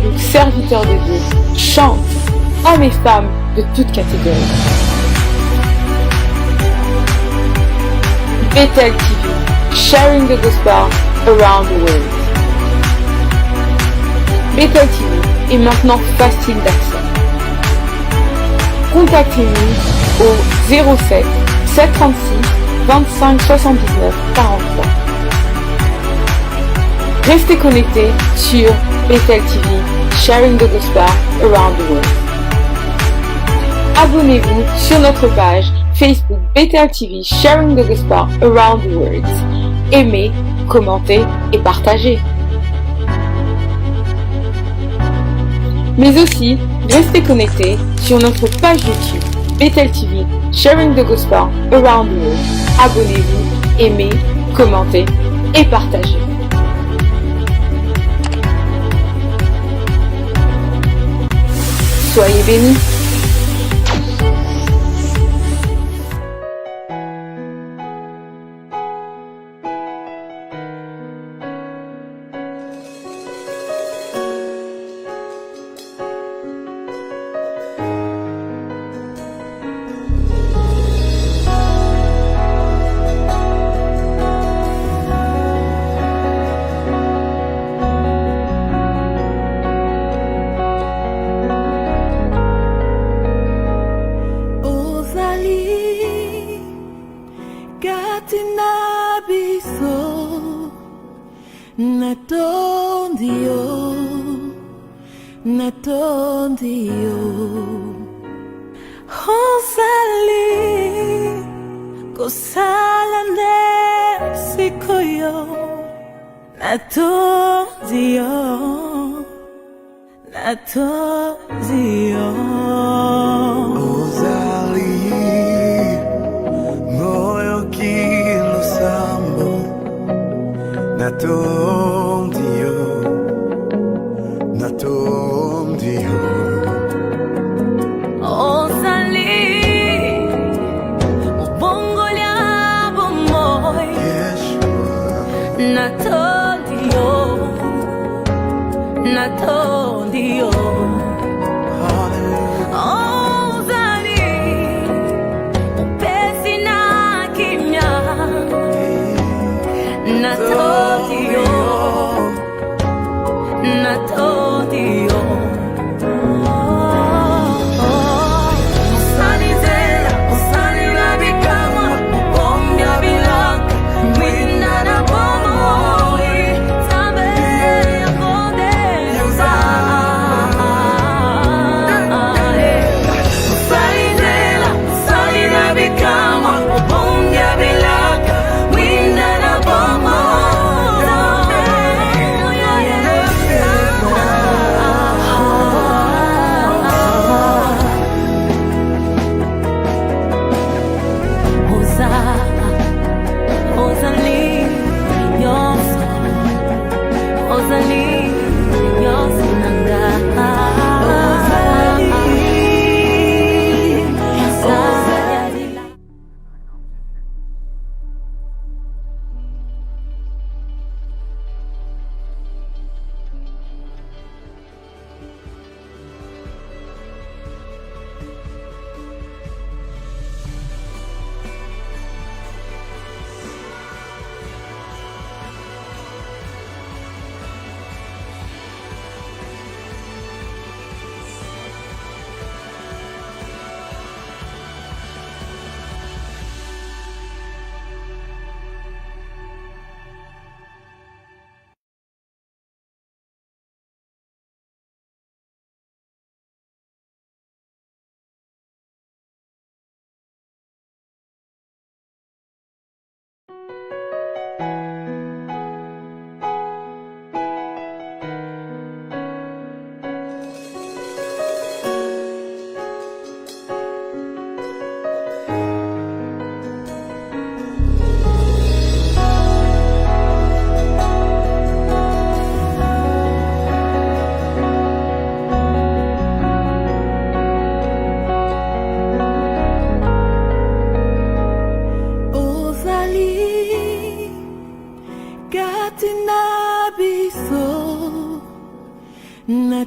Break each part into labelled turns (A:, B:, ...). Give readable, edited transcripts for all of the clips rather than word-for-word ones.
A: Facebook serviteurs de Dieu chantent, hommes et femmes de toutes catégories. Bethel TV, sharing the gospel around the world. Bethel TV est maintenant facile d'accès. Contactez-nous au 07 736 25 79 43. Restez connectés sur Bethel TV, sharing the gospel around the world. Abonnez-vous sur notre page Facebook Bethel TV, sharing the gospel around the world. Aimez, commentez et partagez. Mais aussi, restez connectés sur notre page YouTube Bethel TV, sharing the gospel around the world. Abonnez-vous, aimez, commentez et partagez. Soyez bénis.
B: Natondio Hosali Kosala Nesikoyo Natondio
C: Hosali Moyo kilo sambo Natondio
B: Osali Ubongolia Bomoy Natondio Osali Upesi na kimya Natondio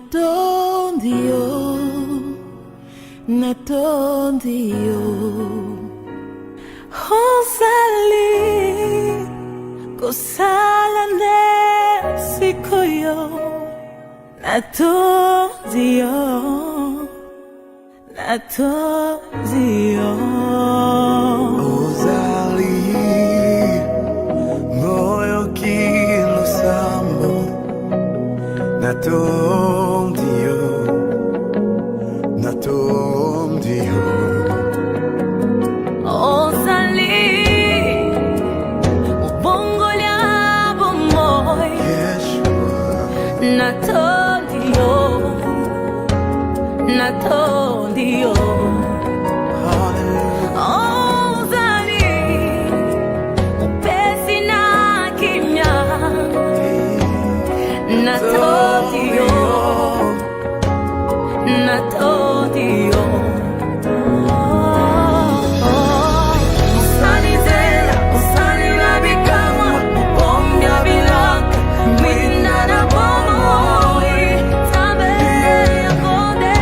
B: Natondio, natondio, Hosali, kosala nesikoyo. Natondio, natondio.
C: Ozali moyo kilo sambo natondio natondio
B: Ozali, ubongo lyabo moy.
C: Yeshua
B: Natondio, natondio.
C: Hallelujah
B: Ozali, upesi na kimya. Natondio, natondio. Usani zela, usani labikama, upombya bilaka, mwina na bomoi, tabe ya konde,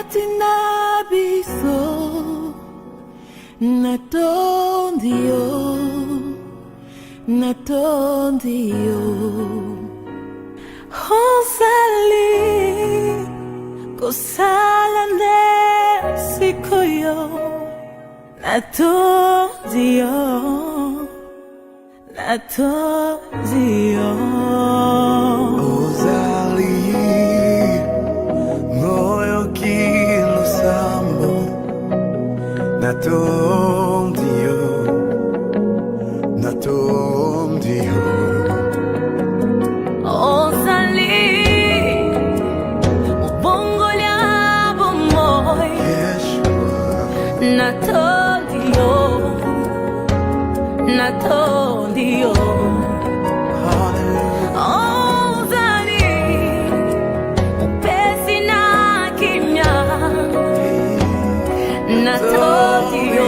B: Katina biso natondio Hosali kosala nesikoyo natondio
C: Ozali moyo kilo sambo natondio
B: Ozali ubongolia bomoy
C: Yeshua
B: natondio
C: Hallelujah
B: Ozali upesi na kimya natondio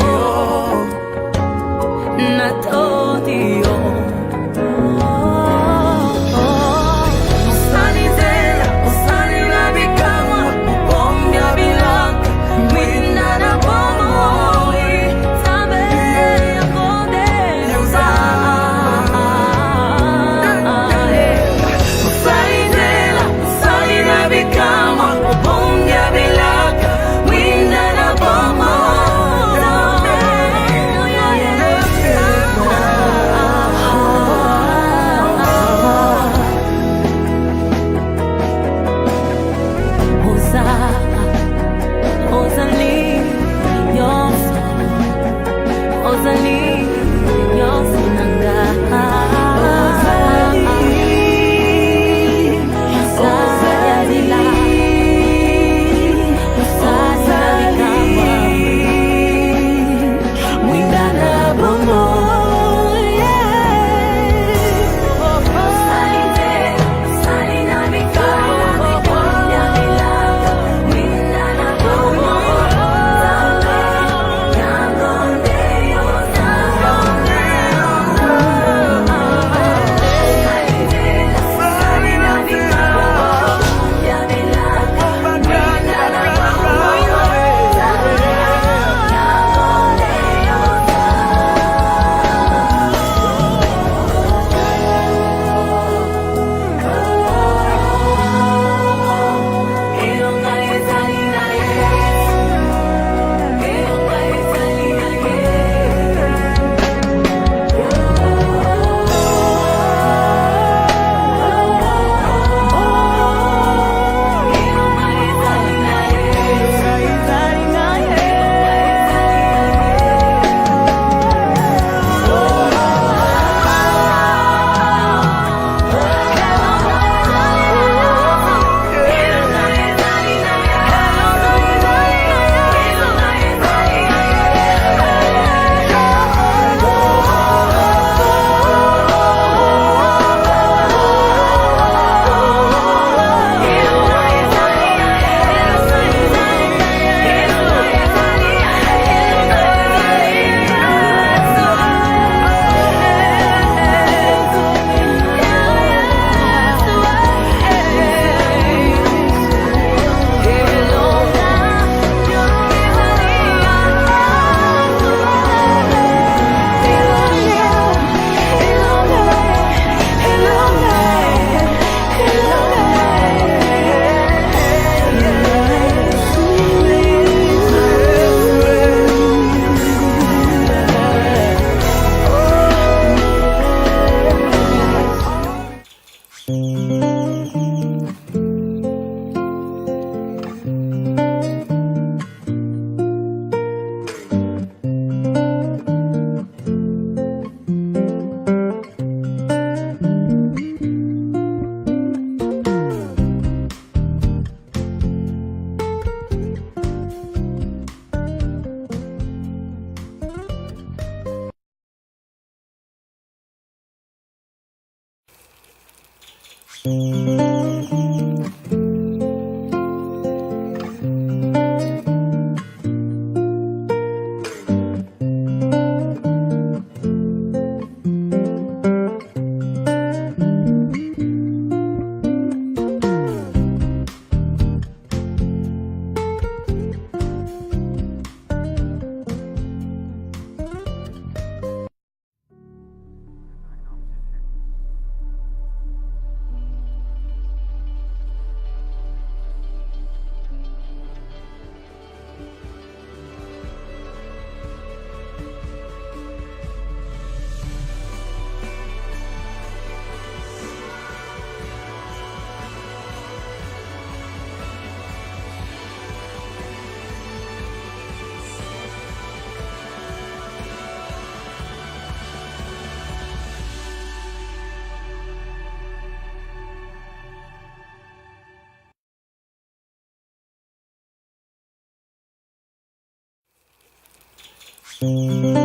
D: Amen.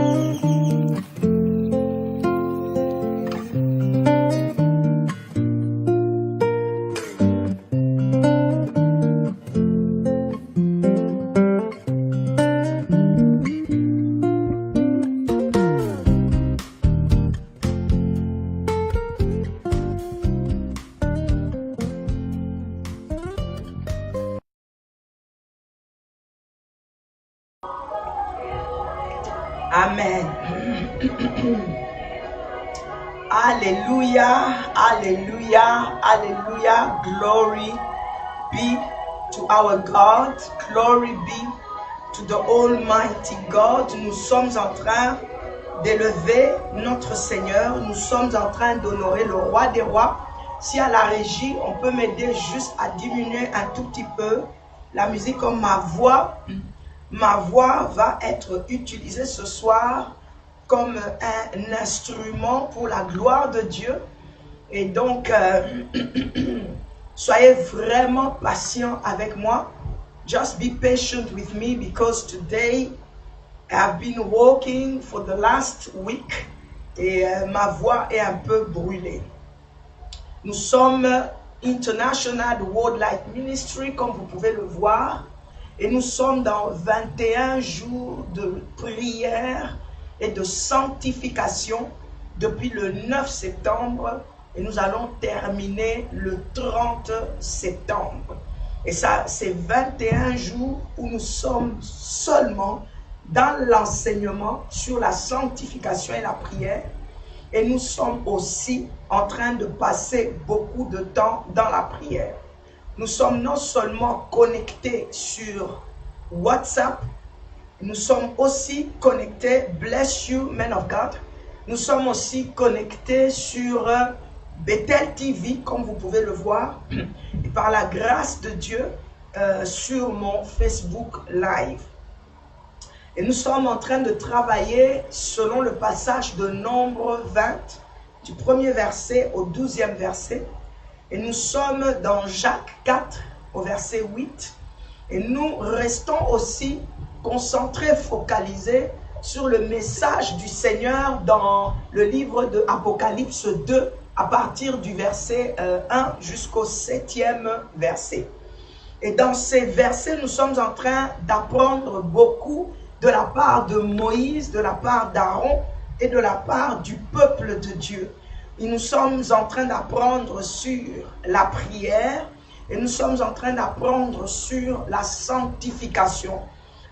D: Alléluia, alléluia, alléluia. Glory be to our God. Glory be to the Almighty God. Nous sommes en train d'élever notre Seigneur. Nous sommes en train d'honorer le Roi des Rois. Si à la régie, on peut m'aider juste à diminuer un tout petit peu la musique, comme ma voix va être utilisée ce soir comme un instrument pour la gloire de Dieu. Et donc, soyez vraiment patient avec moi. Just be patient with me because today I have been walking for the last week et ma voix est un peu brûlée. Nous sommes International World Light Ministry, comme vous pouvez le voir. Et nous sommes dans 21 jours de prière et de sanctification depuis le 9 septembre. Et nous allons terminer le 30 septembre. Et ça, c'est 21 jours où nous sommes seulement dans l'enseignement sur la sanctification et la prière. Et nous sommes aussi en train de passer beaucoup de temps dans la prière. Nous sommes non seulement connectés sur WhatsApp, nous sommes aussi connectés, bless you, men of God. Nous sommes aussi connectés sur Bethel TV, comme vous pouvez le voir, et par la grâce de Dieu, sur mon Facebook Live. Et nous sommes en train de travailler selon le passage de Nombre 20, du 1er verset au 12e verset. Et nous sommes dans Jacques 4, au verset 8. Et nous restons aussi concentrés, focalisés sur le message du Seigneur dans le livre de Apocalypse 2, à partir du verset 1 jusqu'au 7e verset. Et dans ces versets, nous sommes en train d'apprendre beaucoup de la part de Moïse, de la part d'Aaron et de la part du peuple de Dieu. Et nous sommes en train d'apprendre sur la prière et nous sommes en train d'apprendre sur la sanctification.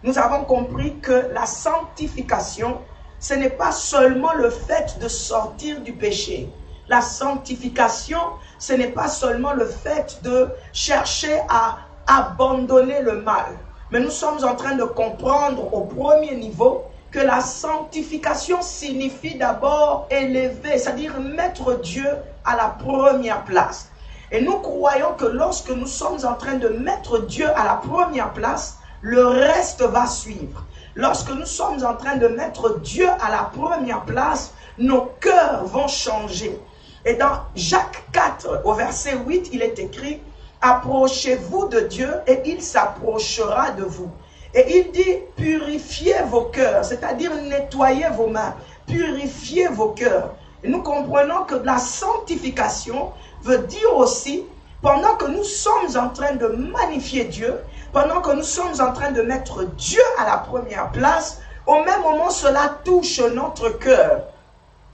D: Nous avons compris que la sanctification, ce n'est pas seulement le fait de sortir du péché. La sanctification, ce n'est pas seulement le fait de chercher à abandonner le mal. Mais nous sommes en train de comprendre au premier niveau que la sanctification signifie d'abord élever, c'est-à-dire mettre Dieu à la première place. Et nous croyons que lorsque nous sommes en train de mettre Dieu à la première place, le reste va suivre. Lorsque nous sommes en train de mettre Dieu à la première place, nos cœurs vont changer. Et dans Jacques 4, au verset 8, il est écrit « Approchez-vous de Dieu et il s'approchera de vous ». Et il dit, purifiez vos cœurs, c'est-à-dire nettoyez vos mains, purifiez vos cœurs. Et nous comprenons que la sanctification veut dire aussi, pendant que nous sommes en train de magnifier Dieu, pendant que nous sommes en train de mettre Dieu à la première place, au même moment, cela touche notre cœur.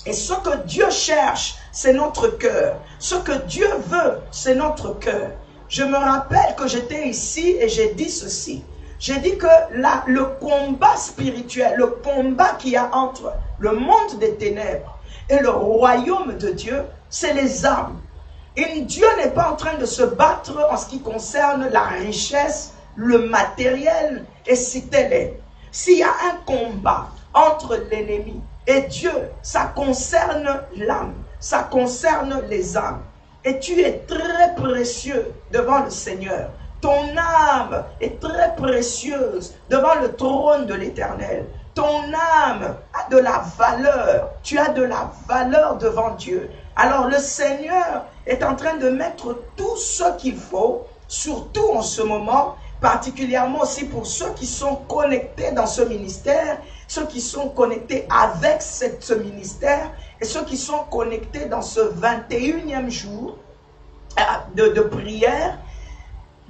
D: Et ce que Dieu cherche, c'est notre cœur. Ce que Dieu veut, c'est notre cœur. Je me rappelle que j'étais ici et j'ai dit ceci. J'ai dit que le combat spirituel, le combat qu'il y a entre le monde des ténèbres et le royaume de Dieu, c'est les âmes. Et Dieu n'est pas en train de se battre en ce qui concerne la richesse, le matériel, et si tel est. S'il y a un combat entre l'ennemi et Dieu, ça concerne l'âme, ça concerne les âmes. Et tu es très précieux devant le Seigneur. Ton âme est très précieuse devant le trône de l'Éternel. Ton âme a de la valeur. Tu as de la valeur devant Dieu. Alors le Seigneur est en train de mettre tout ce qu'il faut, surtout en ce moment, particulièrement aussi pour ceux qui sont connectés dans ce ministère, ceux qui sont connectés avec ce ministère et ceux qui sont connectés dans ce 21e jour de prière.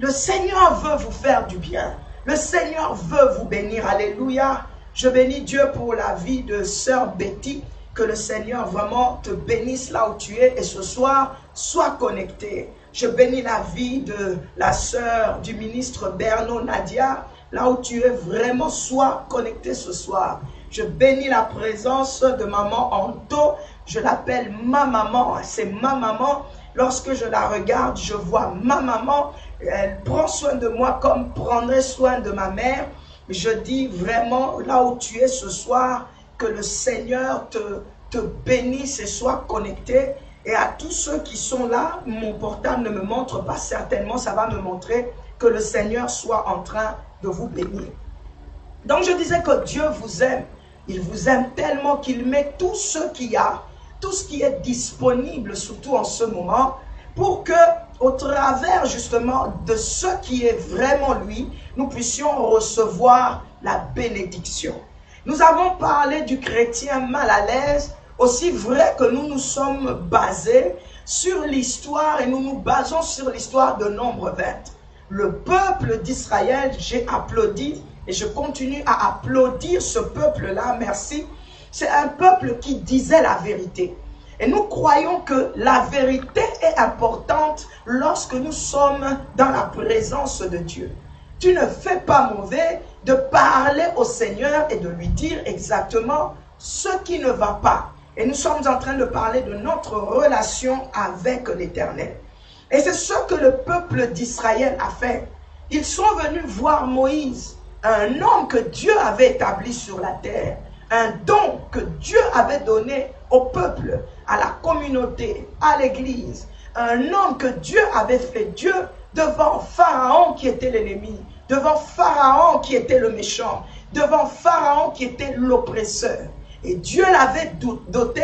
D: Le Seigneur veut vous faire du bien. Le Seigneur veut vous bénir. Alléluia. Je bénis Dieu pour la vie de sœur Betty. Que le Seigneur vraiment te bénisse là où tu es. Et ce soir, sois connecté. Je bénis la vie de la sœur du ministre Berno Nadia. Là où tu es, vraiment, sois connecté ce soir. Je bénis la présence de maman Anto. Je l'appelle ma maman. C'est ma maman. Lorsque je la regarde, je vois ma maman. Elle prend soin de moi comme prendrait soin de ma mère. Je dis vraiment, là où tu es ce soir, que le Seigneur te bénisse et soit connecté. Et à tous ceux qui sont là, mon portable ne me montre pas certainement, ça va me montrer que le Seigneur soit en train de vous bénir. Donc je disais que Dieu vous aime. Il vous aime tellement qu'il met tout ce qu'il y a, tout ce qui est disponible, surtout en ce moment, pour que, au travers justement de ce qui est vraiment lui, nous puissions recevoir la bénédiction. Nous avons parlé du chrétien mal à l'aise, aussi vrai que nous nous sommes basés sur l'histoire et nous nous basons sur l'histoire de Nombre 20. Le peuple d'Israël, j'ai applaudi et je continue à applaudir ce peuple-là, merci. C'est un peuple qui disait la vérité. Et nous croyons que la vérité est importante lorsque nous sommes dans la présence de Dieu. Tu ne fais pas mauvais de parler au Seigneur et de lui dire exactement ce qui ne va pas. Et nous sommes en train de parler de notre relation avec l'Éternel. Et c'est ce que le peuple d'Israël a fait. Ils sont venus voir Moïse, un homme que Dieu avait établi sur la terre, un don que Dieu avait donné au peuple, à la communauté, à l'église, un homme que Dieu avait fait Dieu devant Pharaon qui était l'ennemi, devant Pharaon qui était le méchant, devant Pharaon qui était l'oppresseur. Et Dieu l'avait doté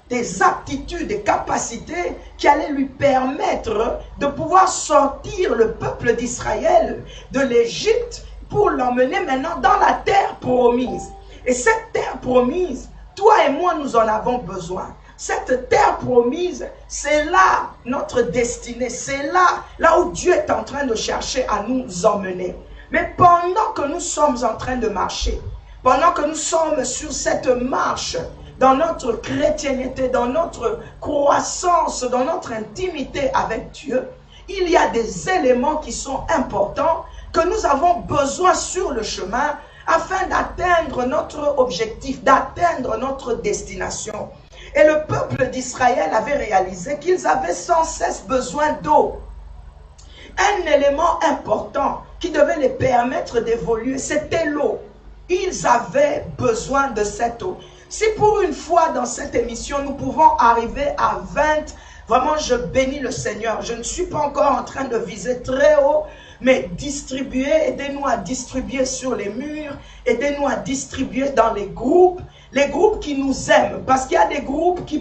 D: des aptitudes, des capacités qui allaient lui permettre de pouvoir sortir le peuple d'Israël de l'Égypte pour l'emmener maintenant dans la terre promise. Et cette terre promise, toi et moi, nous en avons besoin. Cette terre promise, c'est là notre destinée. C'est là où Dieu est en train de chercher à nous emmener. Mais pendant que nous sommes en train de marcher, pendant que nous sommes sur cette marche, dans notre chrétienté, dans notre croissance, dans notre intimité avec Dieu, il y a des éléments qui sont importants que nous avons besoin sur le chemin afin d'atteindre notre objectif, d'atteindre notre destination. Et le peuple d'Israël avait réalisé qu'ils avaient sans cesse besoin d'eau. Un élément important qui devait les permettre d'évoluer, c'était l'eau. Ils avaient besoin de cette eau. Si pour une fois dans cette émission, nous pouvons arriver à 20, vraiment je bénis le Seigneur. Je ne suis pas encore en train de viser très haut, mais distribuer, aidez-nous à distribuer sur les murs, aidez-nous à distribuer dans les groupes qui nous aiment, parce qu'il y a des groupes qui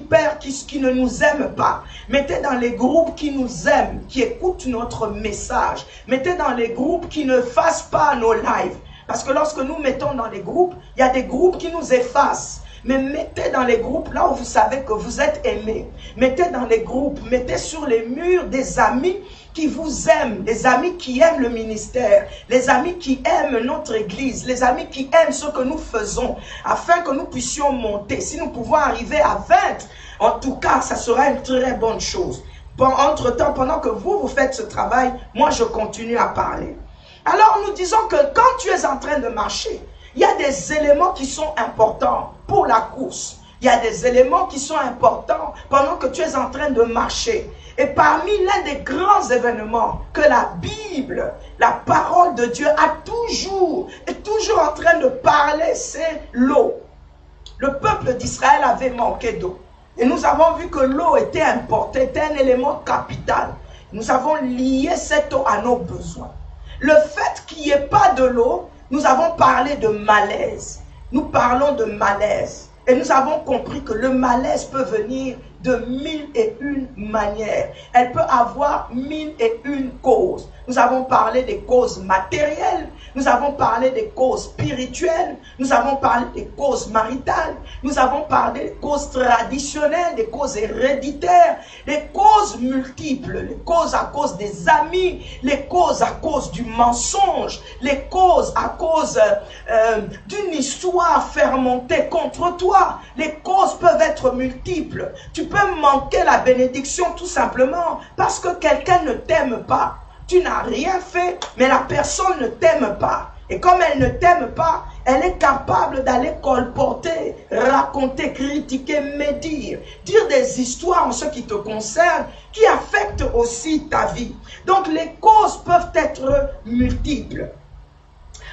D: ne nous aiment pas. Mettez dans les groupes qui nous aiment, qui écoutent notre message. Mettez dans les groupes qui ne fassent pas nos lives. Parce que lorsque nous mettons dans les groupes, il y a des groupes qui nous effacent. Mais mettez dans les groupes là où vous savez que vous êtes aimés. Mettez dans les groupes, mettez sur les murs des amis qui vous aiment, les amis qui aiment le ministère, les amis qui aiment notre église, les amis qui aiment ce que nous faisons, afin que nous puissions monter. Si nous pouvons arriver à 20, en tout cas, ça sera une très bonne chose. Bon, entre-temps, pendant que vous faites ce travail, moi je continue à parler. Alors nous disons que quand tu es en train de marcher, il y a des éléments qui sont importants pour la course. Il y a des éléments qui sont importants pendant que tu es en train de marcher. Et parmi l'un des grands événements que la Bible, la parole de Dieu est toujours en train de parler, c'est l'eau. Le peuple d'Israël avait manqué d'eau. Et nous avons vu que l'eau était importante, était un élément capital. Nous avons lié cette eau à nos besoins. Le fait qu'il n'y ait pas de l'eau, nous avons parlé de malaise. Nous parlons de malaise. Et nous avons compris que le malaise peut venir de 1001 manières. Elle peut avoir 1001 causes. nous avons parlé des causes matérielles, nous avons parlé des causes spirituelles, nous avons parlé des causes maritales, nous avons parlé des causes traditionnelles, des causes héréditaires, des causes multiples, les causes à cause des amis, les causes à cause du mensonge, les causes à cause d'une histoire fermentée contre toi. Les causes peuvent être multiples. Tu peux manquer la bénédiction tout simplement parce que quelqu'un ne t'aime pas. Tu n'as rien fait, mais la personne ne t'aime pas. Et comme elle ne t'aime pas, elle est capable d'aller colporter, raconter, critiquer, médire, dire des histoires en ce qui te concerne, qui affectent aussi ta vie. Donc les causes peuvent être multiples.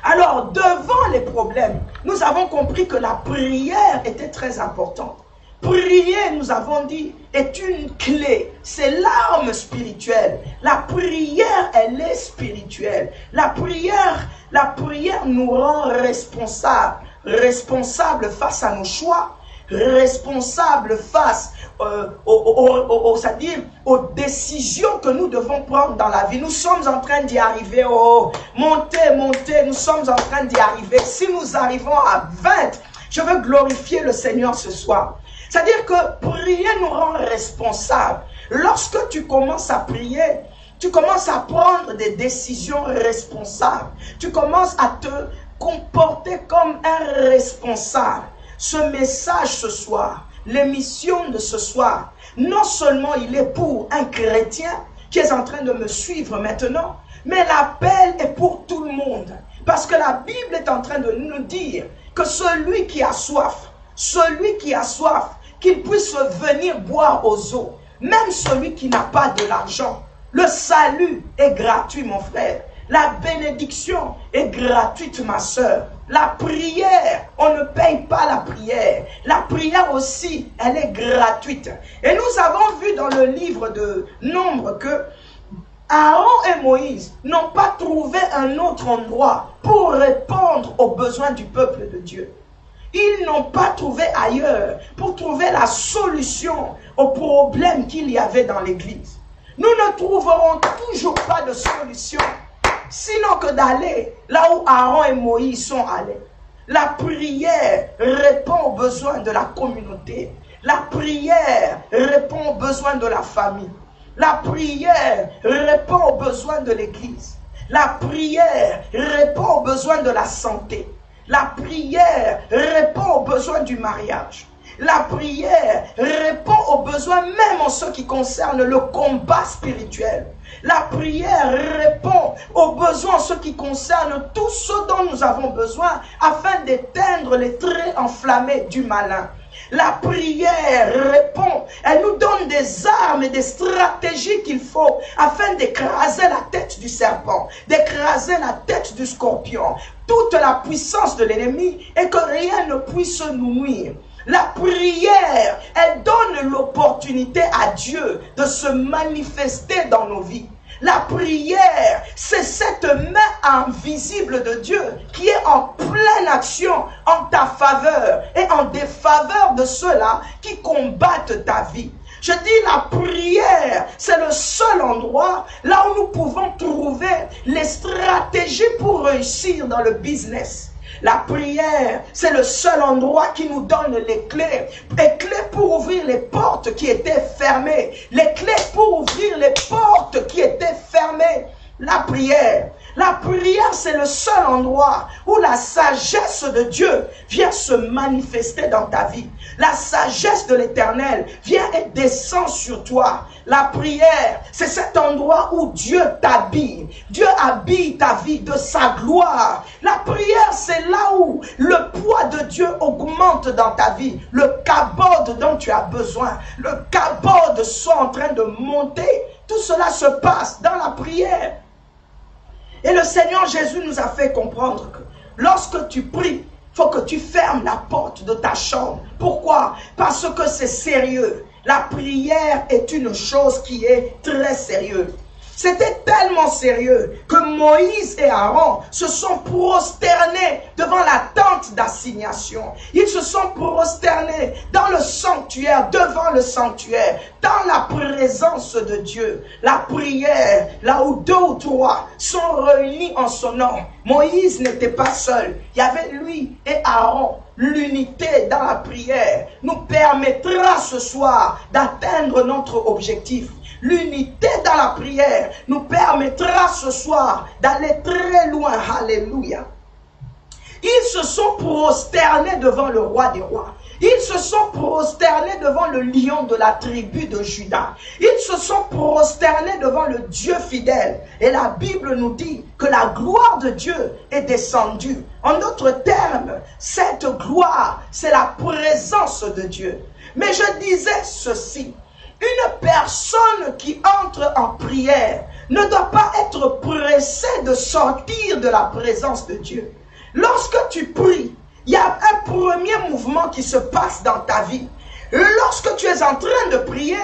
D: Alors, devant les problèmes, nous avons compris que la prière était très importante. Prier, nous avons dit, est une clé. C'est l'arme spirituelle. La prière, elle est spirituelle. La prière nous rend responsables. Responsables face à nos choix. Responsables face c'est-à-dire aux décisions que nous devons prendre dans la vie. Nous sommes en train d'y arriver. Oh, montez, nous sommes en train d'y arriver. Si nous arrivons à 20, je veux glorifier le Seigneur ce soir. C'est-à-dire que prier nous rend responsables. Lorsque tu commences à prier, tu commences à prendre des décisions responsables. Tu commences à te comporter comme un responsable. Ce message ce soir, l'émission de ce soir, non seulement il est pour un chrétien qui est en train de me suivre maintenant, mais l'appel est pour tout le monde. Parce que la Bible est en train de nous dire que celui qui a soif, qu'il puisse venir boire aux eaux, même celui qui n'a pas de l'argent. Le salut est gratuit, mon frère. La bénédiction est gratuite, ma soeur. La prière, on ne paye pas la prière. La prière aussi, elle est gratuite. Et nous avons vu dans le livre de Nombre que Aaron et Moïse n'ont pas trouvé un autre endroit pour répondre aux besoins du peuple de Dieu. Ils n'ont pas trouvé ailleurs pour trouver la solution aux problèmes qu'il y avait dans l'église. Nous ne trouverons toujours pas de solution, sinon que d'aller là où Aaron et Moïse sont allés. La prière répond aux besoins de la communauté. La prière répond aux besoins de la famille. La prière répond aux besoins de l'église. La prière répond aux besoins de la santé. La prière répond aux besoins du mariage. La prière répond aux besoins même en ce qui concerne le combat spirituel. La prière répond aux besoins en ce qui concerne tout ce dont nous avons besoin afin d'éteindre les traits enflammés du malin. La prière répond, elle nous donne des armes et des stratégies qu'il faut afin d'écraser la tête du serpent, d'écraser la tête du scorpion, toute la puissance de l'ennemi et que rien ne puisse nous nuire. La prière, elle donne l'opportunité à Dieu de se manifester dans nos vies. La prière, c'est cette main invisible de Dieu qui est en pleine action en ta faveur et en défaveur de ceux-là qui combattent ta vie. Je dis la prière, c'est le seul endroit là où nous pouvons trouver les stratégies pour réussir dans le business. La prière, c'est le seul endroit qui nous donne les clés pour ouvrir les portes qui étaient fermées. Les clés pour ouvrir les portes qui étaient fermées. La prière, c'est le seul endroit où la sagesse de Dieu vient se manifester dans ta vie. La sagesse de l'Éternel vient et descend sur toi. La prière, c'est cet endroit où Dieu t'habille. Dieu habille ta vie de sa gloire. La prière, c'est là où le poids de Dieu augmente dans ta vie. Le kabod dont tu as besoin, le kabod soit en train de monter. Tout cela se passe dans la prière. Et le Seigneur Jésus nous a fait comprendre que lorsque tu pries, il faut que tu fermes la porte de ta chambre. Pourquoi? Parce que c'est sérieux. La prière est une chose qui est très sérieuse. C'était tellement sérieux que Moïse et Aaron se sont prosternés devant la tente d'assignation. Ils se sont prosternés dans le sanctuaire, devant le sanctuaire, dans la présence de Dieu. La prière, là où 2 ou 3 sont réunis en son nom. Moïse n'était pas seul. Il y avait lui et Aaron. L'unité dans la prière nous permettra ce soir d'atteindre notre objectif. L'unité dans la prière nous permettra ce soir d'aller très loin. Alléluia. Ils se sont prosternés devant le roi des rois. Ils se sont prosternés devant le lion de la tribu de Juda. Ils se sont prosternés devant le Dieu fidèle. Et la Bible nous dit que la gloire de Dieu est descendue. En d'autres termes, cette gloire, c'est la présence de Dieu. Mais je disais ceci. Une personne qui entre en prière ne doit pas être pressée de sortir de la présence de Dieu. Lorsque tu pries, il y a un premier mouvement qui se passe dans ta vie. Lorsque tu es en train de prier,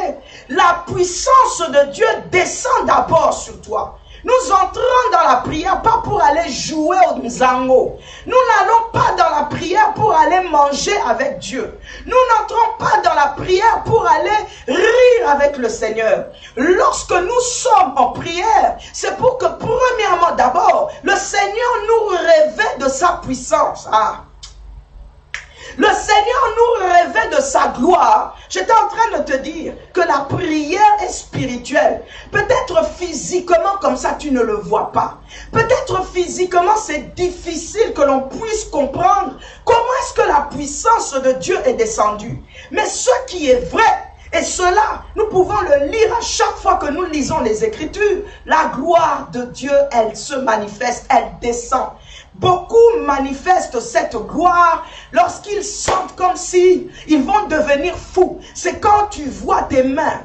D: la puissance de Dieu descend d'abord sur toi. Nous entrons dans la prière pas pour aller jouer au nzango. Nous n'allons pas dans la prière pour aller manger avec Dieu. Nous n'entrons pas dans la prière pour aller rire avec le Seigneur. Lorsque nous sommes en prière, c'est pour que premièrement d'abord, le Seigneur nous révèle de sa puissance. Le Seigneur nous révèle de sa gloire. J'étais en train de te dire que la prière est spirituelle. Peut-être physiquement comme ça tu ne le vois pas. Peut-être physiquement c'est difficile que l'on puisse comprendre comment est-ce que la puissance de Dieu est descendue. Mais ce qui est vrai, et cela, nous pouvons le lire à chaque fois que nous lisons les Écritures, la gloire de Dieu, elle se manifeste, elle descend. Beaucoup manifestent cette gloire lorsqu'ils sentent comme si ils vont devenir fous. C'est quand tu vois tes mains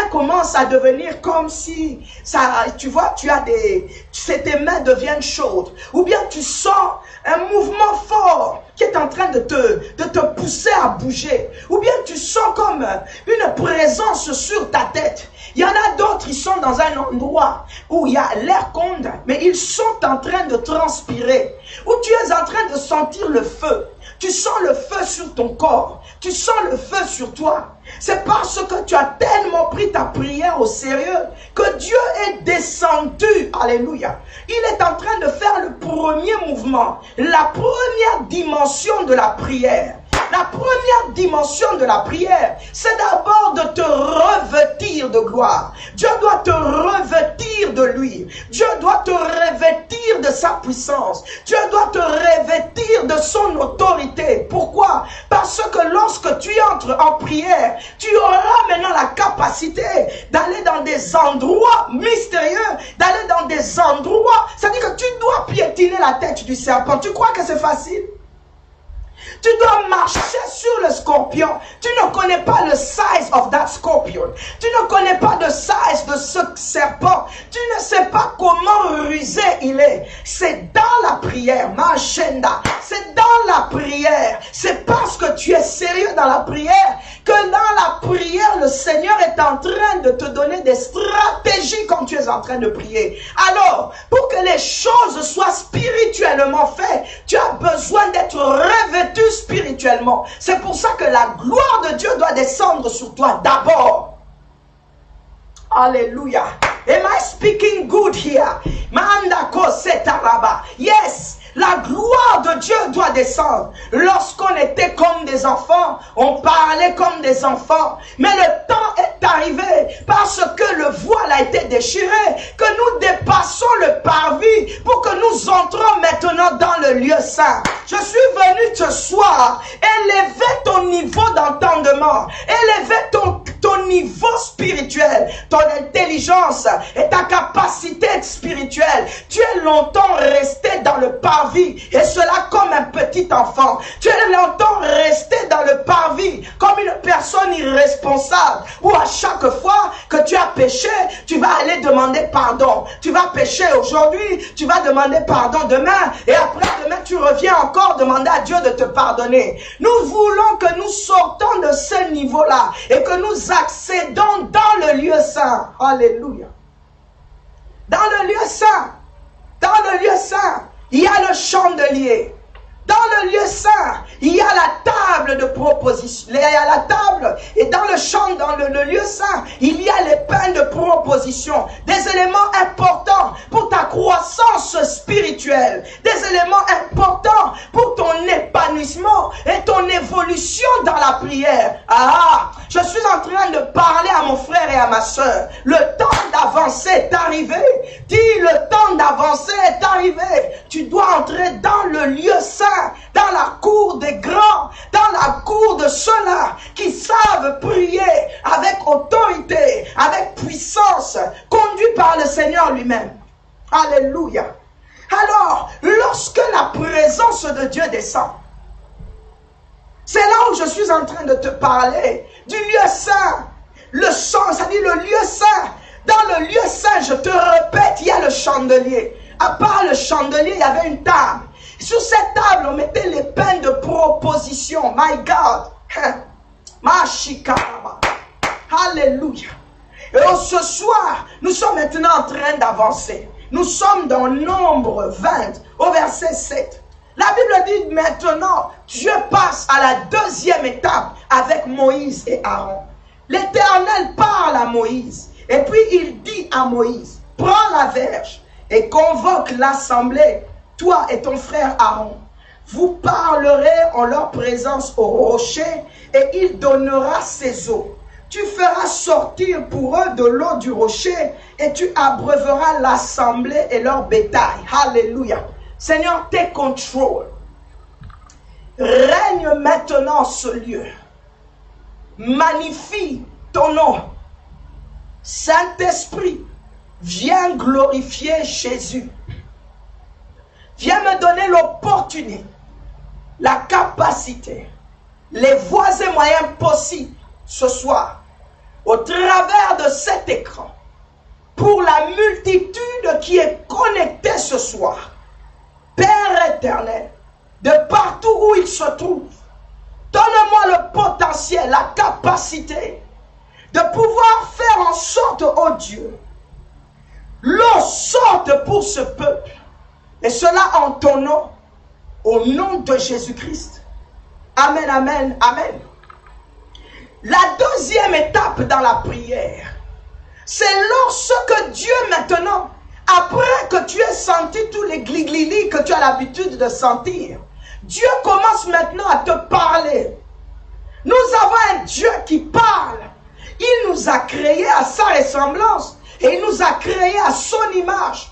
D: commencent à devenir comme si, ça, tu vois, tes mains deviennent chaudes. Ou bien tu sens un mouvement fort qui est en train de te pousser à bouger. Ou bien tu sens comme une présence sur ta tête. Il y en a d'autres, ils sont dans un endroit où il y a l'air conde, mais ils sont en train de transpirer. Où tu es en train de sentir le feu. Tu sens le feu sur ton corps. Tu sens le feu sur toi. C'est parce que tu as tellement pris ta prière au sérieux que Dieu est descendu. Alléluia. Il est en train de faire le premier mouvement. La première dimension de la prière. La première dimension de la prière, c'est d'abord de te revêtir de gloire. Dieu doit te revêtir de lui. Dieu doit te revêtir de sa puissance. Dieu doit te revêtir de son autorité. Pourquoi? Parce que lorsque tu entres en prière, tu auras maintenant la capacité d'aller dans des endroits mystérieux, d'aller dans des endroits, c'est-à-dire que tu dois piétiner la tête du serpent. Tu crois que c'est facile? Tu dois marcher sur le scorpion. Tu ne connais pas le size of that scorpion. Tu ne connais pas le size de ce serpent. Tu ne sais pas comment rusé il est. C'est dans la prière, ma agenda. C'est dans la prière. C'est parce que tu es sérieux dans la prière que dans la prière, le Seigneur est en train de te donner des stratégies quand tu es en train de prier. Alors, pour que les choses soient spirituellement faites, tu as besoin d'être revêtu spirituellement. C'est pour ça que la gloire de Dieu doit descendre sur toi d'abord. Alléluia. Am I speaking good here? Yes. La gloire de Dieu doit descendre. Lorsqu'on était comme des enfants, on parlait comme des enfants. Mais le temps est arrivé parce que le voile a été déchiré, que nous dépassons le parvis pour que nous entrons maintenant dans le lieu saint. Je suis venu ce soir élever ton niveau d'entendement, élever ton niveau spirituel, ton intelligence et ta capacité spirituelle. Tu es longtemps resté dans le parvis et cela comme un petit enfant. Tu es longtemps resté dans le parvis comme une personne irresponsable où à chaque fois que tu as péché, tu vas aller demander pardon. Tu vas pécher aujourd'hui, tu vas demander pardon demain et après demain tu reviens encore demander à Dieu de te pardonner. Nous voulons que nous sortons de ce niveau-là et que nous accédons dans le lieu saint. Alléluia. Dans le lieu saint, il y a le chandelier. Dans le lieu saint, il y a la table de proposition. Il y a la table et dans le lieu saint, il y a les pains de proposition. Des éléments importants pour ta croissance spirituelle. Des éléments importants pour ton épanouissement et ton évolution dans la prière. Ah, je suis en train de parler à mon frère et à ma soeur. Le temps d'avancer est arrivé. Dis, le temps d'avancer est arrivé. Tu dois entrer dans le lieu saint, dans la cour des grands, dans la cour de ceux-là qui savent prier avec autorité, avec puissance, conduit par le Seigneur lui-même. Alléluia. Alors, lorsque la présence de Dieu descend, c'est là où je suis en train de te parler du lieu saint. Le sang, c'est-à-dire le lieu saint. Dans le lieu saint, je te répète, il y a le chandelier. À part le chandelier, il y avait une table. Sur cette table, on mettait les pains de proposition. My God. Mashikaraba. Alléluia. Et ce soir, nous sommes maintenant en train d'avancer. Nous sommes dans Nombre 20, au verset 7. La Bible dit maintenant, Dieu passe à la deuxième étape avec Moïse et Aaron. L'Éternel parle à Moïse. Et puis il dit à Moïse, prends la verge et convoque l'assemblée, toi et ton frère Aaron. Vous parlerez en leur présence au rocher et il donnera ses eaux. Tu feras sortir pour eux de l'eau du rocher et tu abreuveras l'assemblée et leur bétail. Alléluia. Seigneur, take control. Règne maintenant ce lieu. Magnifie ton nom. Saint-Esprit, viens glorifier Jésus. Viens me donner l'opportunité, la capacité, les voies et moyens possibles ce soir, au travers de cet écran, pour la multitude qui est connectée ce soir. Père éternel, de partout où il se trouve, donne-moi le potentiel, la capacité de pouvoir faire en sorte, oh Dieu, l'eau sorte pour ce peuple. Et cela en ton nom, au nom de Jésus-Christ. Amen, amen, amen. La deuxième étape dans la prière, c'est lorsque Dieu maintenant, après que tu aies senti tous les gliglilis que tu as l'habitude de sentir, Dieu commence maintenant à te parler. Nous avons un Dieu qui parle. Il nous a créés à sa ressemblance et il nous a créés à son image.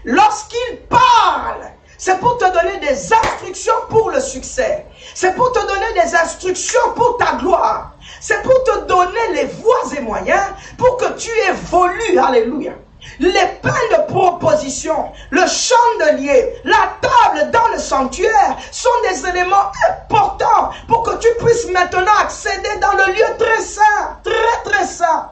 D: Lorsqu'il parle, c'est pour te donner des instructions pour le succès. C'est pour te donner des instructions pour ta gloire. C'est pour te donner les voies et moyens pour que tu évolues. Alléluia. Les pains de proposition, le chandelier, la table dans le sanctuaire sont des éléments importants pour que tu puisses maintenant accéder dans le lieu très saint, très saint.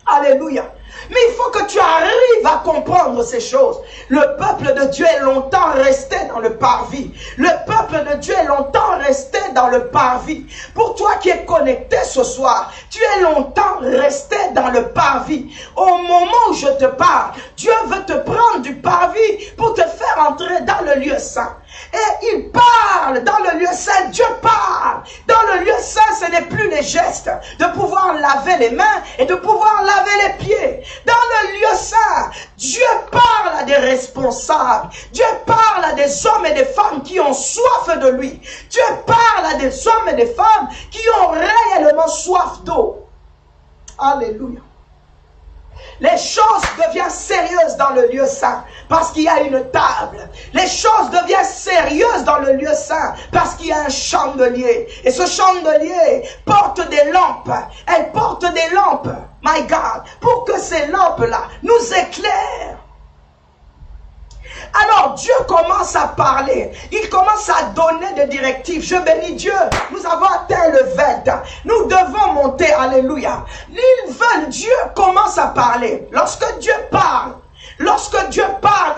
D: Alléluia. Mais il faut que tu arrives à comprendre ces choses. Le peuple de Dieu est longtemps resté dans le parvis. Le peuple de Dieu est longtemps resté dans le parvis. Pour toi qui es connecté ce soir, tu es longtemps resté dans le parvis. Au moment où je te parle, Dieu veut te prendre du parvis pour te faire entrer dans le lieu saint. Et il parle dans le lieu saint, Dieu parle. Dans le lieu saint, ce n'est plus les gestes de pouvoir laver les mains et de pouvoir laver les pieds. Dans le lieu saint, Dieu parle à des responsables. Dieu parle à des hommes et des femmes qui ont soif de lui. Dieu parle à des hommes et des femmes qui ont réellement soif d'eau. Alléluia. Les choses deviennent sérieuses dans le lieu saint parce qu'il y a une table. Les choses deviennent sérieuses dans le lieu saint parce qu'il y a un chandelier. Et ce chandelier porte des lampes. Elle porte des lampes, my God, pour que ces lampes-là nous éclairent. Alors Dieu commence à parler, il commence à donner des directives. Je bénis Dieu, nous avons atteint le 20, nous devons monter, alléluia. Dieu commence à parler. Lorsque Dieu parle,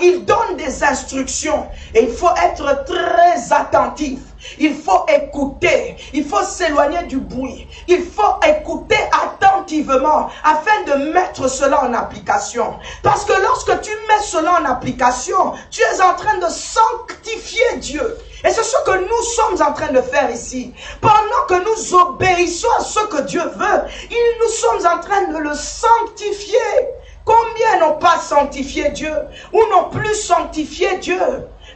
D: il donne des instructions et il faut être très attentif. Il faut écouter. Il faut s'éloigner du bruit. Il faut écouter attentivement afin de mettre cela en application. Parce que lorsque tu mets cela en application, tu es en train de sanctifier Dieu. Et c'est ce que nous sommes en train de faire ici. Pendant que nous obéissons à ce que Dieu veut, nous sommes en train de le sanctifier. Combien n'ont pas sanctifié Dieu ou n'ont plus sanctifié Dieu?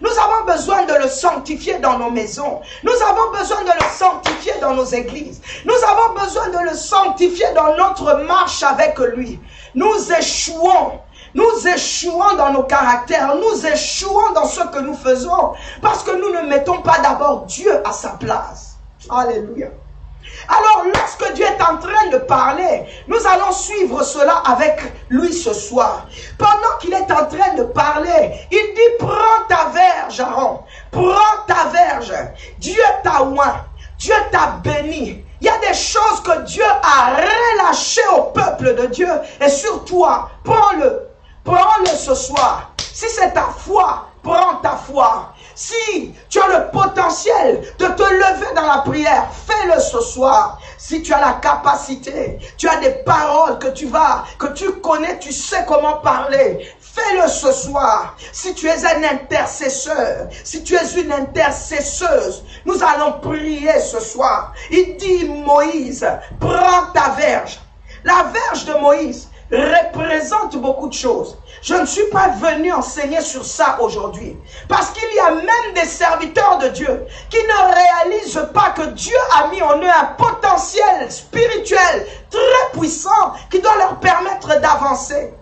D: Nous avons besoin de le sanctifier dans nos maisons. Nous avons besoin de le sanctifier dans nos églises. Nous avons besoin de le sanctifier dans notre marche avec lui. Nous échouons. Nous échouons dans nos caractères, nous échouons dans ce que nous faisons parce que nous ne mettons pas d'abord Dieu à sa place. Alléluia. Alors lorsque Dieu est en train de parler, nous allons suivre cela avec lui ce soir. Pendant qu'il est en train de parler, il dit: prends ta verge, Aaron, prends ta verge. Dieu t'a oint, Dieu t'a béni. Il y a des choses que Dieu a relâchées au peuple de Dieu et sur toi, prends-le. Prends-le ce soir. Si c'est ta foi, prends ta foi. Si tu as le potentiel de te lever dans la prière, fais-le ce soir. Si tu as la capacité, tu as des paroles que tu connais, tu sais comment parler, fais-le ce soir. Si tu es un intercesseur, si tu es une intercesseuse, nous allons prier ce soir. Il dit: Moïse, prends ta verge. La verge de Moïse représente beaucoup de choses. Je ne suis pas venu enseigner sur ça aujourd'hui. Parce qu'il y a même des serviteurs de Dieu qui ne réalisent pas que Dieu a mis en eux un potentiel spirituel très puissant qui doit leur permettre d'avancer.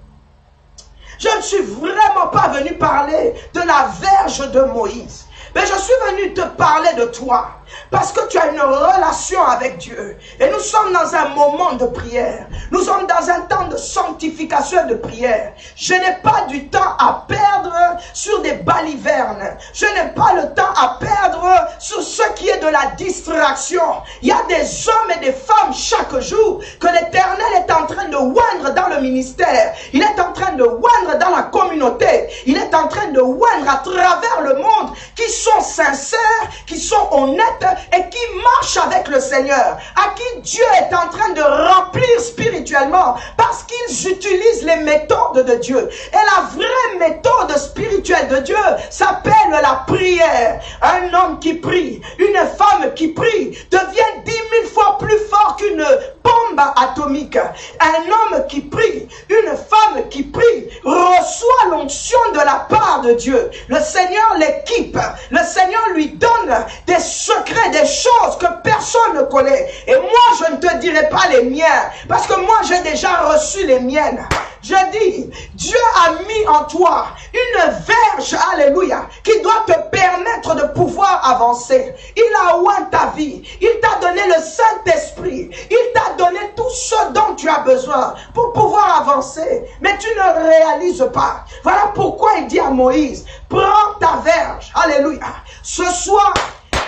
D: Je ne suis vraiment pas venu parler de la verge de Moïse. Mais je suis venu te parler de toi. Parce que tu as une relation avec Dieu. Et nous sommes dans un moment de prière. Nous sommes dans un temps de sanctification et de prière. Je n'ai pas du temps à perdre sur des balivernes. Je n'ai pas le temps à perdre sur ce qui est de la distraction. Il y a des hommes et des femmes chaque jour que l'Éternel est en train de oindre dans le ministère. Il est en train de oindre dans la communauté. Il est en train de oindre à travers le monde qui sont sincères, qui sont honnêtes et qui marchent avec le Seigneur, à qui Dieu est en train de remplir spirituellement parce qu'ils utilisent les méthodes de Dieu. Et la vraie méthode spirituelle de Dieu s'appelle la prière. Un homme qui prie, une femme qui prie devient 10 000 fois plus fort qu'une bombe atomique. Un homme qui prie, une femme qui prie reçoit l'onction de la part de Dieu. Le Seigneur l'équipe, le Seigneur lui donne des secrets, des choses que personne ne connaît. Et moi, je ne te dirai pas les miens, parce que moi, j'ai déjà reçu les miennes. Je dis, Dieu a mis en toi une verge, alléluia, qui doit te permettre de pouvoir avancer. Il a oint ta vie. Il t'a donné le Saint-Esprit. Il t'a donné tout ce dont tu as besoin pour pouvoir avancer. Mais tu ne réalises pas. Voilà pourquoi il dit à Moïse, prends ta verge, alléluia. Ce soir,